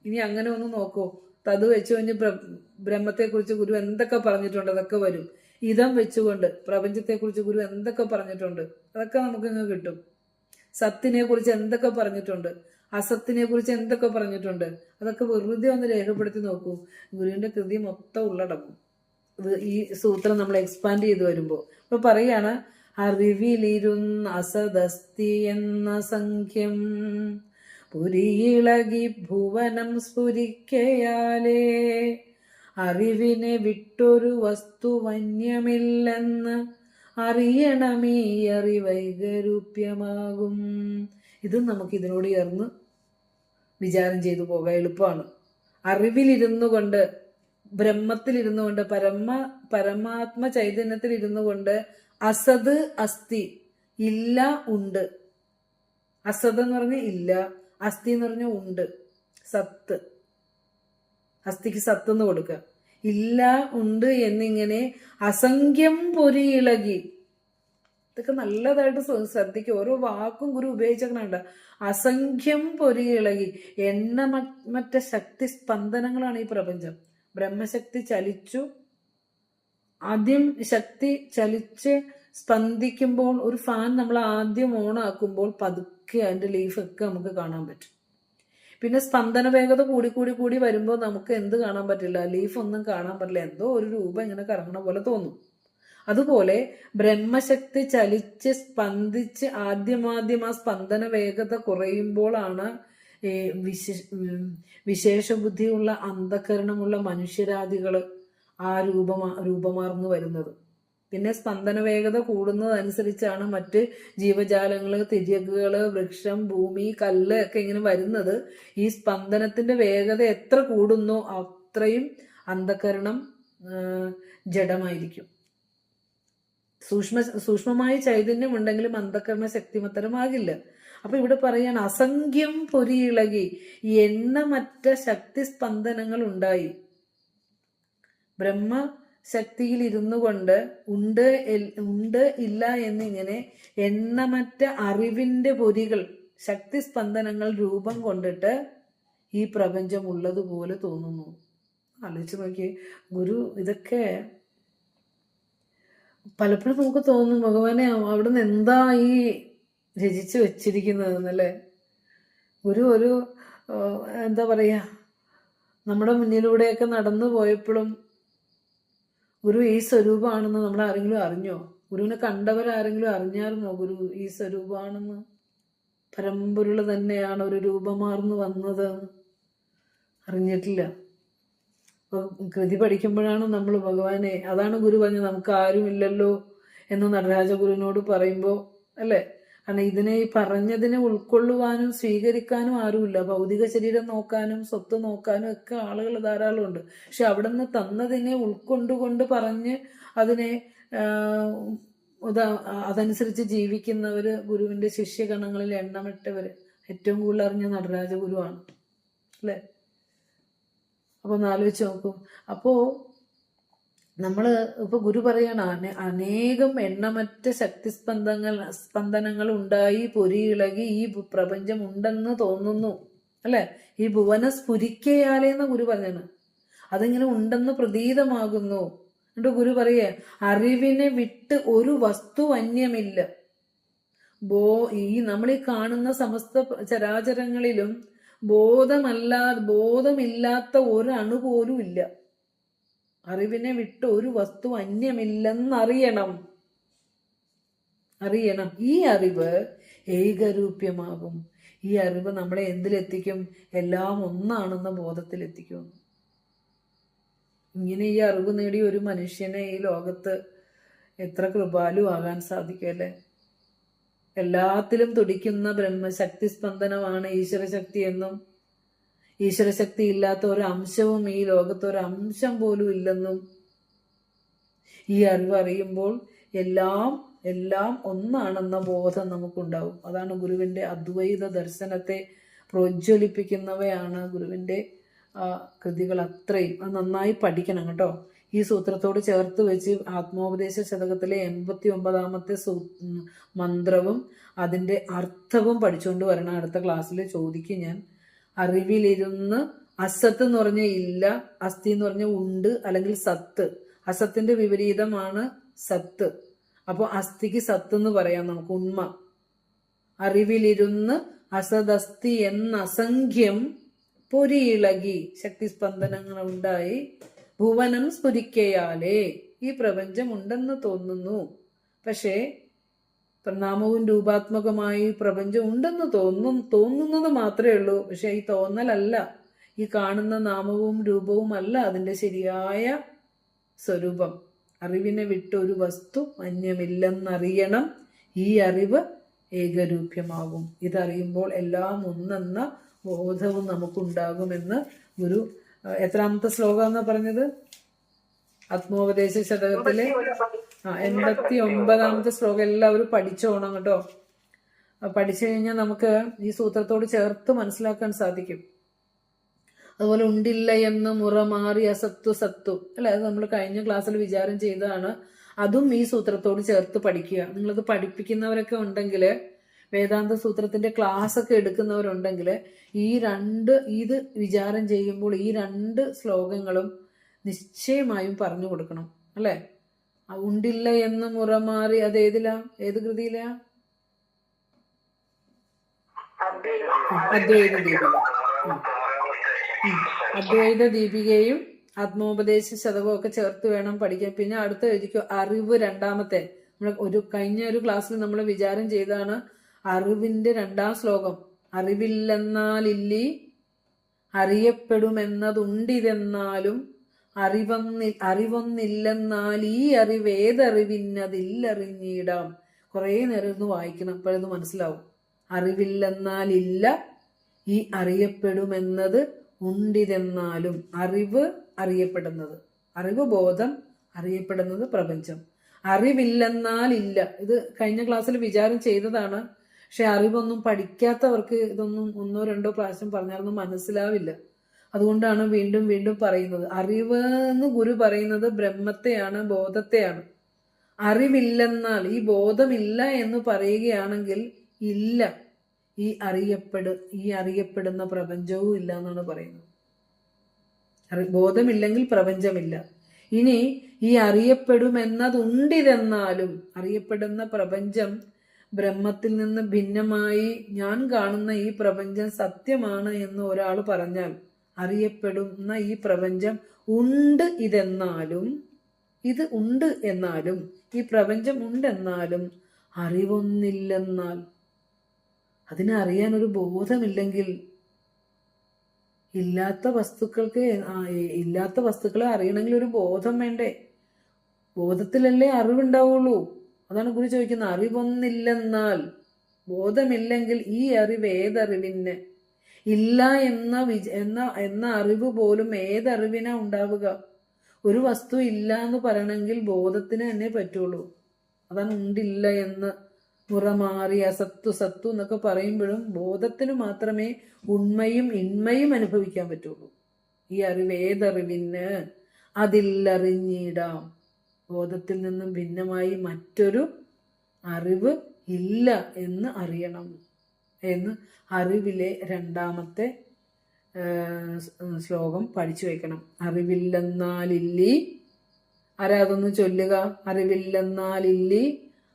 ഇനി അങ്ങനെ ഒന്ന് നോക്കൂ. തത് വെച്ച് കഴിഞ്ഞ് ബ്രഹ്മത്തെക്കുറിച്ച് ഗുരു എന്തൊക്കെ പറഞ്ഞിട്ടുണ്ട് അതൊക്കെ വരും. ഇതം വെച്ചുകൊണ്ട് പ്രപഞ്ചത്തെക്കുറിച്ച് ഗുരു എന്തൊക്കെ പറഞ്ഞിട്ടുണ്ട് അതൊക്കെ നമുക്ക് ഇങ്ങ് കിട്ടും. സത്തിനെ കുറിച്ച് എന്തൊക്കെ പറഞ്ഞിട്ടുണ്ട്, അസത്തിനെ കുറിച്ച് എന്തൊക്കെ പറഞ്ഞിട്ടുണ്ട്, അതൊക്കെ വെറുതെ ഒന്ന് രേഖപ്പെടുത്തി നോക്കൂ. ഗുരുവിന്റെ കൃതി മൊത്തം ഉള്ളടക്കും ഈ സൂത്രം നമ്മൾ എക്സ്പാൻഡ് ചെയ്ത് വരുമ്പോൾ. അപ്പൊ പറയാണ്, അറിവിലിരുന്ന് അസദസ്തി എന്ന സംഖ്യം പുരിയിളകി ഭുവനം സ്ഫുരിക്കയാലേ അറിവിനെ വിട്ടൊരു വസ്തു വന്യമില്ലെന്ന് അറിയണമീ അറിവൈകരൂപ്യമാകും. ഇത് നമുക്ക് ഇതിനോട് ചേർന്ന് വിചാരം ചെയ്തു പോകാൻ എളുപ്പമാണ്. അറിവിലിരുന്നു കൊണ്ട്, ബ്രഹ്മത്തിലിരുന്നു കൊണ്ട്, പരമാത്മ ചൈതന്യത്തിൽ കൊണ്ട് അസത് അസ്ഥി, ഇല്ല ഉണ്ട്. അസത് എന്ന് പറഞ്ഞ ഇല്ല, അസ്ഥി എന്ന് പറഞ്ഞ ഉണ്ട്. സത്ത്, അസ്ഥിക്ക് സത്ത് എന്ന് കൊടുക്കുക. ഇല്ല ഉണ്ട് എന്നിങ്ങനെ അസംഖ്യം പൊരിയിളകി. ഇതൊക്കെ നല്ലതായിട്ട് ശ്രദ്ധിക്കുക. ഓരോ വാക്കും ഗുരു ഉപയോഗിച്ചേക്കണുണ്ട്. അസംഖ്യം പൊരിയിളകി, എണ്ണമറ്റ ശക്തി സ്പന്ദനങ്ങളാണ് ഈ പ്രപഞ്ചം. ബ്രഹ്മശക്തി ചലിച്ചു, ആദ്യം ശക്തി ചലിച്ച് സ്പന്ദിക്കുമ്പോൾ, ഒരു ഫാൻ നമ്മൾ ആദ്യം ഓണാക്കുമ്പോൾ പതുക്കെ അതിന്റെ ലീഫൊക്കെ നമുക്ക് കാണാൻ പറ്റും. പിന്നെ സ്പന്ദന വേഗത കൂടി വരുമ്പോൾ നമുക്ക് എന്ത് കാണാൻ പറ്റില്ല, ലീഫ് ഒന്നും കാണാൻ പറ്റില്ല. എന്തോ ഒരു രൂപം ഇങ്ങനെ കറങ്ങണ പോലെ തോന്നും. അതുപോലെ ബ്രഹ്മശക്തി ചലിച്ച് സ്പന്ദിച്ച് ആദ്യം ആ സ്പന്ദന വേഗത കുറയുമ്പോഴാണ് വിശേഷബുദ്ധിയുള്ള അന്ധകരണമുള്ള മനുഷ്യരാദികള് ആ രൂപമാർന്നു വരുന്നത്. പിന്നെ സ്പന്ദന വേഗത കൂടുന്നതനുസരിച്ചാണ് മറ്റ് ജീവജാലങ്ങള്, തിര്യക്കുകള്, വൃക്ഷം, ഭൂമി, കല്ല് ഒക്കെ ഇങ്ങനെ വരുന്നത്. ഈ സ്പന്ദനത്തിന്റെ വേഗത എത്ര കൂടുന്നോ അത്രയും അന്ധകരണം ജഡമായിരിക്കും. സൂക്ഷ്മമായ ചൈതന്യം ഉണ്ടെങ്കിലും അന്ധകരണ ശക്തിമത്തരമാകില്ല. അപ്പൊ ഇവിടെ പറയാണ്, അസംഖ്യം പൊരിയിളകി എണ്ണമറ്റ ശക്തി സ്പന്ദനങ്ങൾ ഉണ്ടായി. ബ്രഹ്മശക്തിയിൽ ഇരുന്നു കൊണ്ട് ഉണ്ട് ഇല്ല എന്നിങ്ങനെ എണ്ണമറ്റ അറിവിന്റെ പൊരികൾ, ശക്തി സ്പന്ദനങ്ങൾ രൂപം കൊണ്ടിട്ട് ഈ പ്രപഞ്ചം ഉള്ളതുപോലെ തോന്നുന്നു. ആലോചിച്ച് നോക്കി. ഗുരു ഇതൊക്കെ പലപ്പോഴും നമുക്ക് തോന്നും, ഭഗവാനെ അവിടുന്ന് എന്താ ഈ രചിച്ചു വെച്ചിരിക്കുന്നത് എന്നല്ലേ. ഗുരു ഒരു എന്താ പറയാ, നമ്മുടെ മുന്നിലൂടെയൊക്കെ നടന്നു പോയപ്പോഴും ഗുരു ഈ സ്വരൂപമാണെന്ന് നമ്മൾ ആരെങ്കിലും അറിഞ്ഞോ? ഗുരുവിനെ കണ്ടവരാരെങ്കിലും അറിഞ്ഞായിരുന്നോ ഗുരു ഈ സ്വരൂപമാണെന്ന്? പരമ്പൊരുള് തന്നെയാണ് ഒരു രൂപമാർന്നു വന്നത്. അറിഞ്ഞിട്ടില്ല. കൃതി പഠിക്കുമ്പോഴാണ് നമ്മൾ ഭഗവാനെ, അതാണ് ഗുരു പറഞ്ഞത് നമുക്ക് ആരുമില്ലല്ലോ എന്ന് നടരാജ ഗുരുവിനോട് പറയുമ്പോൾ അല്ലേ. കാരണം ഇതിനെ ഈ പറഞ്ഞതിനെ ഉൾക്കൊള്ളുവാനും സ്വീകരിക്കാനും ആരുമില്ല. ഭൗതിക ശരീരം നോക്കാനും സ്വത്ത് നോക്കാനും ഒക്കെ ആളുകൾ ധാരാളം ഉണ്ട്. പക്ഷെ അവിടെ നിന്ന് തന്നതിനെ ഉൾക്കൊണ്ടുകൊണ്ട് പറഞ്ഞ് അതിനെ അതനുസരിച്ച് ജീവിക്കുന്നവര് ഗുരുവിന്റെ ശിഷ്യഗണങ്ങളിൽ എണ്ണമിട്ടവര് ഏറ്റവും കൂടുതൽ അറിഞ്ഞ നടരാജ ഗുരുവാണ് അല്ലേ. അപ്പൊ ഒന്ന് ആലോചിച്ച് നോക്കും. അപ്പോ ഇപ്പൊ ഗുരു പറയാണ്, അനേകം എണ്ണമറ്റ ശക്തി സ്പന്ദനങ്ങൾ ഉണ്ടായി പൊരിയിളകി ഈ പ്രപഞ്ചം ഉണ്ടെന്ന് തോന്നുന്നു അല്ലെ. ഈ ഭുവന സ്ഫുരിക്കയാലേന്ന് ഗുരു പറഞ്ഞാണ്. അതിങ്ങനെ ഉണ്ടെന്ന് പ്രതീതമാകുന്നു. എന്നിട്ട് ഗുരു പറയേ, അറിവിനെ വിട്ട് ഒരു വസ്തു അന്യമില്ല. നമ്മൾ ഈ കാണുന്ന സമസ്ത ചരാചരങ്ങളിലും ബോധമില്ലാത്ത ഒരണു പോലും ഇല്ല. അറിവിനെ വിട്ട് ഒരു വസ്തു അന്യമില്ലെന്നറിയണം. ഈ അറിവ് ഏകരൂപ്യമാകും. ഈ അറിവ് നമ്മളെ എന്തിലെത്തിക്കും? എല്ലാം ഒന്നാണെന്ന ബോധത്തിലെത്തിക്കും. ഇങ്ങനെ ഈ അറിവ് നേടിയ ഒരു മനുഷ്യനെ ഈ ലോകത്ത് എത്ര കൃപാലു ആകാൻ സാധിക്കും അല്ലേ. എല്ലാത്തിലും തുടിക്കുന്ന ബ്രഹ്മശക്തി സ്പന്ദനമാണ് ഈശ്വരശക്തി എന്നും ഈശ്വരശക്തി ഇല്ലാത്ത ഒരു അംശവും ഈ ലോകത്ത് ഒരു അംശം പോലും ഇല്ലെന്നും ഈ അറിവ് അറിയുമ്പോൾ എല്ലാം എല്ലാം ഒന്നാണെന്ന ബോധം നമുക്കുണ്ടാവും. അതാണ് ഗുരുവിന്റെ അദ്വൈത ദർശനത്തെ പ്രോജ്വലിപ്പിക്കുന്നവയാണ് ഗുരുവിന്റെ കൃതികൾ അത്രയും. അത് നന്നായി പഠിക്കണം കേട്ടോ. ഈ സൂത്രത്തോട് ചേർത്ത് വെച്ച് ആത്മോപദേശ ശതകത്തിലെ 89ാമത്തെ മന്ത്രവും അതിന്റെ അർത്ഥവും പഠിച്ചുകൊണ്ട് വരണം. അടുത്ത ക്ലാസ്സിൽ ചോദിക്കും ഞാൻ. അറിവിലിരുന്ന് അസത്ത് എന്ന് പറഞ്ഞ ഇല്ല, അസ്ഥി എന്ന് പറഞ്ഞ ഉണ്ട് അല്ലെങ്കിൽ സത്ത്. അസത്തിന്റെ വിപരീതമാണ് സത്ത്. അപ്പോൾ അസ്ഥിക്ക് സത്ത് എന്ന് പറയാം നമുക്ക്, ഉണ്മ. അറിവിലിരുന്ന് അസദസ്തി എന്ന അസംഖ്യം പൊരിയിളകി ശക്തിസ്പന്ദനങ്ങൾ ഉണ്ടായി ഭുവനം സ്ഫുരിക്കയാലേ ഈ പ്രപഞ്ചം ഉണ്ടെന്ന് തോന്നുന്നു. പക്ഷേ നാമവും രൂപാത്മകമായി പ്രപഞ്ചം ഉണ്ടെന്ന് തോന്നുന്നത് മാത്രമേ ഉള്ളൂ. പക്ഷെ ഈ തോന്നലല്ല, ഈ കാണുന്ന നാമവും രൂപവും അല്ല അതിന്റെ ശരിയായ സ്വരൂപം. അറിവിനെ വിട്ട് ഒരു വസ്തു അന്യമില്ലെന്നറിയണം. ഈ അറിവ് ഏകരൂപ്യമാകും. ഇതറിയുമ്പോൾ എല്ലാം ഒന്നെന്ന ബോധവും നമുക്കുണ്ടാകുമെന്ന് ഗുരു എത്രാമത്തെ ശ്ലോകം എന്നാ പറഞ്ഞത്? ആത്മോപദേശ ശതകത്തിലെ 89ാമത്തെ ശ്ലോകം. എല്ലാവരും പഠിച്ചോണം കേട്ടോ. പഠിച്ചു കഴിഞ്ഞാൽ നമുക്ക് ഈ സൂത്രത്തോട് ചേർത്ത് മനസ്സിലാക്കാൻ സാധിക്കും. അതുപോലെ ഉണ്ടില്ല എന്ന് മുറമാറി അസത്തു സത്തു അല്ലെ, അത് നമ്മൾ കഴിഞ്ഞ ക്ലാസ്സിൽ വിചാരം ചെയ്തതാണ്. അതും ഈ സൂത്രത്തോട് ചേർത്ത് പഠിക്കുക. നിങ്ങളത് പഠിപ്പിക്കുന്നവരൊക്കെ ഉണ്ടെങ്കിൽ, വേദാന്ത സൂത്രത്തിന്റെ ക്ലാസ് ഒക്കെ എടുക്കുന്നവരുണ്ടെങ്കിൽ ഇത് വിചാരം ചെയ്യുമ്പോൾ ഈ 2 ശ്ലോകങ്ങളും നിശ്ചയമായും പറഞ്ഞു കൊടുക്കണം അല്ലെ. ഉണ്ടില്ല എന്ന് മുറമാറി അത് ഏതിലാ, ഏത് കൃതിയിലാ? അദ്വൈത ദീപിക. അദ്വൈത ദീപികയും ആത്മോപദേശ ശതകവും ഒക്കെ ചേർത്ത് വേണം പഠിക്കാൻ. പിന്നെ അടുത്ത എഴുതിക്കോ അറിവ് രണ്ടാമത്തെ. നമ്മൾ കഴിഞ്ഞ ഒരു ക്ലാസ്സിൽ നമ്മൾ വിചാരം ചെയ്താണ് അറിവിന്റെ 2ാം ശ്ലോകം. അറിവില്ലെന്നാലില്ലി അറിയപ്പെടുമെന്നതുണ്ടിതെന്നാലും അറിവൊന്നില്ലെന്നാൽ ഈ അറിവേതറിവിന്നതില്ലറിഞ്ഞിടാം. കുറെ നേരം ഒന്ന് വായിക്കണം, അപ്പോഴത് മനസ്സിലാവും. അറിവില്ലെന്നാലില്ല, ഈ അറിയപ്പെടുമെന്നത് ഉണ്ടിതെന്നാലും. അറിവ് അറിയപ്പെടുന്നത്, അറിവ് ബോധം, അറിയപ്പെടുന്നത് പ്രപഞ്ചം. അറിവില്ലെന്നാലില്ല. ഇത് കഴിഞ്ഞ ക്ലാസ്സിൽ വിചാരം ചെയ്തതാണ്. പക്ഷെ അറിവൊന്നും പഠിക്കാത്തവർക്ക് ഇതൊന്നും 1-2 പ്രാവശ്യം പറഞ്ഞാലൊന്നും മനസ്സിലാവില്ല. അതുകൊണ്ടാണ് വീണ്ടും വീണ്ടും പറയുന്നത്. അറിവ് എന്ന് ഗുരു പറയുന്നത് ബ്രഹ്മത്തെയാണ്, ബോധത്തെയാണ്. അറിവില്ലെന്നാൽ, ഈ ബോധമില്ല എന്ന് പറയുകയാണെങ്കിൽ ഇല്ല, ഈ അറിയപ്പെടുന്ന പ്രപഞ്ചവും ഇല്ല എന്നാണ് പറയുന്നത്. ബോധമില്ലെങ്കിൽ പ്രപഞ്ചമില്ല. ഇനി ഈ അറിയപ്പെടുമെന്നതുണ്ടിതെന്നാലും, അറിയപ്പെടുന്ന പ്രപഞ്ചം ബ്രഹ്മത്തിൽ നിന്ന് ഭിന്നമായി ഞാൻ കാണുന്ന ഈ പ്രപഞ്ചം സത്യമാണ് എന്ന് ഒരാൾ പറഞ്ഞാൽ, അറിയപ്പെടുന്ന ഈ പ്രപഞ്ചം ഉണ്ട് ഇതെന്നാലും, ഇത് ഉണ്ട് എന്നാലും, ഈ പ്രപഞ്ചം ഉണ്ടെന്നാലും അറിവൊന്നില്ലെന്നാൽ, അതിനെ അറിയാൻ ഒരു ബോധമില്ലെങ്കിൽ, ഇല്ലാത്ത വസ്തുക്കളെ അറിയണമെങ്കിൽ ഒരു ബോധം വേണ്ടേ? ബോധത്തിലല്ലേ അറിവുണ്ടാവുള്ളൂ. അതാണ് ഗുരു ചോദിക്കുന്നത്. അറിവൊന്നില്ലെന്നാൽ, ബോധമില്ലെങ്കിൽ ഈ അറിവ് ഏതറിവിന്? ഇല്ല എന്ന അറിവ് പോലും ഏതറിവിനാ ഉണ്ടാവുക? ഒരു വസ്തു ഇല്ല എന്ന് പറയണമെങ്കിൽ ബോധത്തിന് തന്നെ പറ്റുള്ളൂ. അതാണ് ഉണ്ടില്ല എന്ന് മുറമാറി അസത്തു സത്തു എന്നൊക്കെ പറയുമ്പോഴും ബോധത്തിന് മാത്രമേ ഉണ്മയും ഇന്മയും അനുഭവിക്കാൻ പറ്റുള്ളൂ. ഈ അറിവ് ഏതറിവിന്? അതില്ലറിഞ്ഞിടാം. ബോധത്തിൽ നിന്നും ഭിന്നമായി മറ്റൊരു അറിവ് ഇല്ല എന്ന് അറിയണം എന്ന് അറിവിലെ 2ാമത്തെ ശ്ലോകം പഠിച്ചു വെക്കണം. അറിവില്ലെന്നാലില്ലി, ആരാതൊന്ന് ചൊല്ലുക. അറിവില്ലെന്നാലില്ലി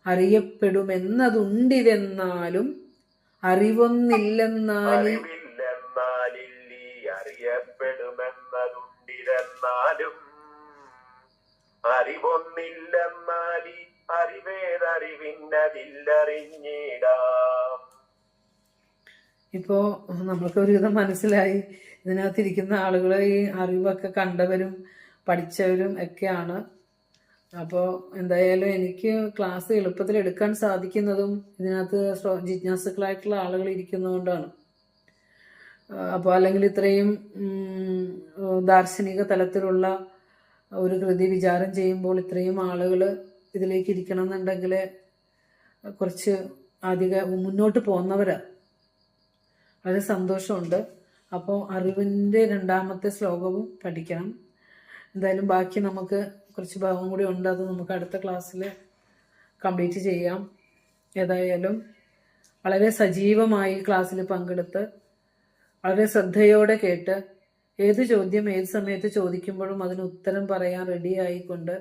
അറിയപ്പെടുമെന്നതുണ്ടിതെന്നാലും അറിവൊന്നില്ലെന്നാലി അറിയപ്പെടുമെന്നതുണ്ടിതെന്നാലും അറിവൊന്നില്ലെന്നാലി അറിവേതറിവിന്നതില്ലറിഞ്ഞിടാം. ഇപ്പോ നമ്മൾക്ക് ഒരുവിധം മനസ്സിലായി. ഇതിനകത്തിരിക്കുന്ന ആളുകൾ ഈ അറിവൊക്കെ കണ്ടവരും പഠിച്ചവരും ഒക്കെയാണ്. അപ്പോൾ എന്തായാലും എനിക്ക് ക്ലാസ് എളുപ്പത്തിൽ എടുക്കാൻ സാധിക്കുന്നതും ഇതിനകത്ത് ജിജ്ഞാസുക്കളായിട്ടുള്ള ആളുകൾ ഇരിക്കുന്നതുകൊണ്ടാണ്. അപ്പോൾ അല്ലെങ്കിൽ ഇത്രയും ദാർശനിക തലത്തിലുള്ള ഒരു കൃതി വിചാരം ചെയ്യുമ്പോൾ ഇത്രയും ആളുകൾ ഇതിലേക്ക് ഇരിക്കണം എന്നുണ്ടെങ്കിൽ കുറച്ച് മുന്നോട്ട് പോകുന്നവരാ. വളരെ സന്തോഷമുണ്ട്. അപ്പോൾ അറിവിൻ്റെ 2ാമത്തെ ശ്ലോകവും പഠിക്കണം. എന്തായാലും ബാക്കി നമുക്ക് കുറച്ച് ഭാഗം കൂടി ഉണ്ട്, അത് നമുക്ക് അടുത്ത ക്ലാസ്സിൽ കംപ്ലീറ്റ് ചെയ്യാം. ഏതായാലും വളരെ സജീവമായി ക്ലാസ്സിൽ പങ്കെടുത്ത് വളരെ ശ്രദ്ധയോടെ കേട്ട് ഏത് ചോദ്യം ഏത് സമയത്ത് ചോദിക്കുമ്പോഴും അതിന് ഉത്തരം പറയാൻ റെഡി ആയിക്കൊണ്ട്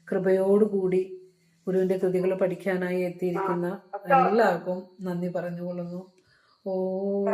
കൃപയോടുകൂടി ഗുരുവിൻ്റെ കൃതികൾ പഠിക്കാനായി എത്തിയിരിക്കുന്ന എല്ലാവർക്കും നന്ദി പറഞ്ഞുകൊള്ളുന്നു. ഓം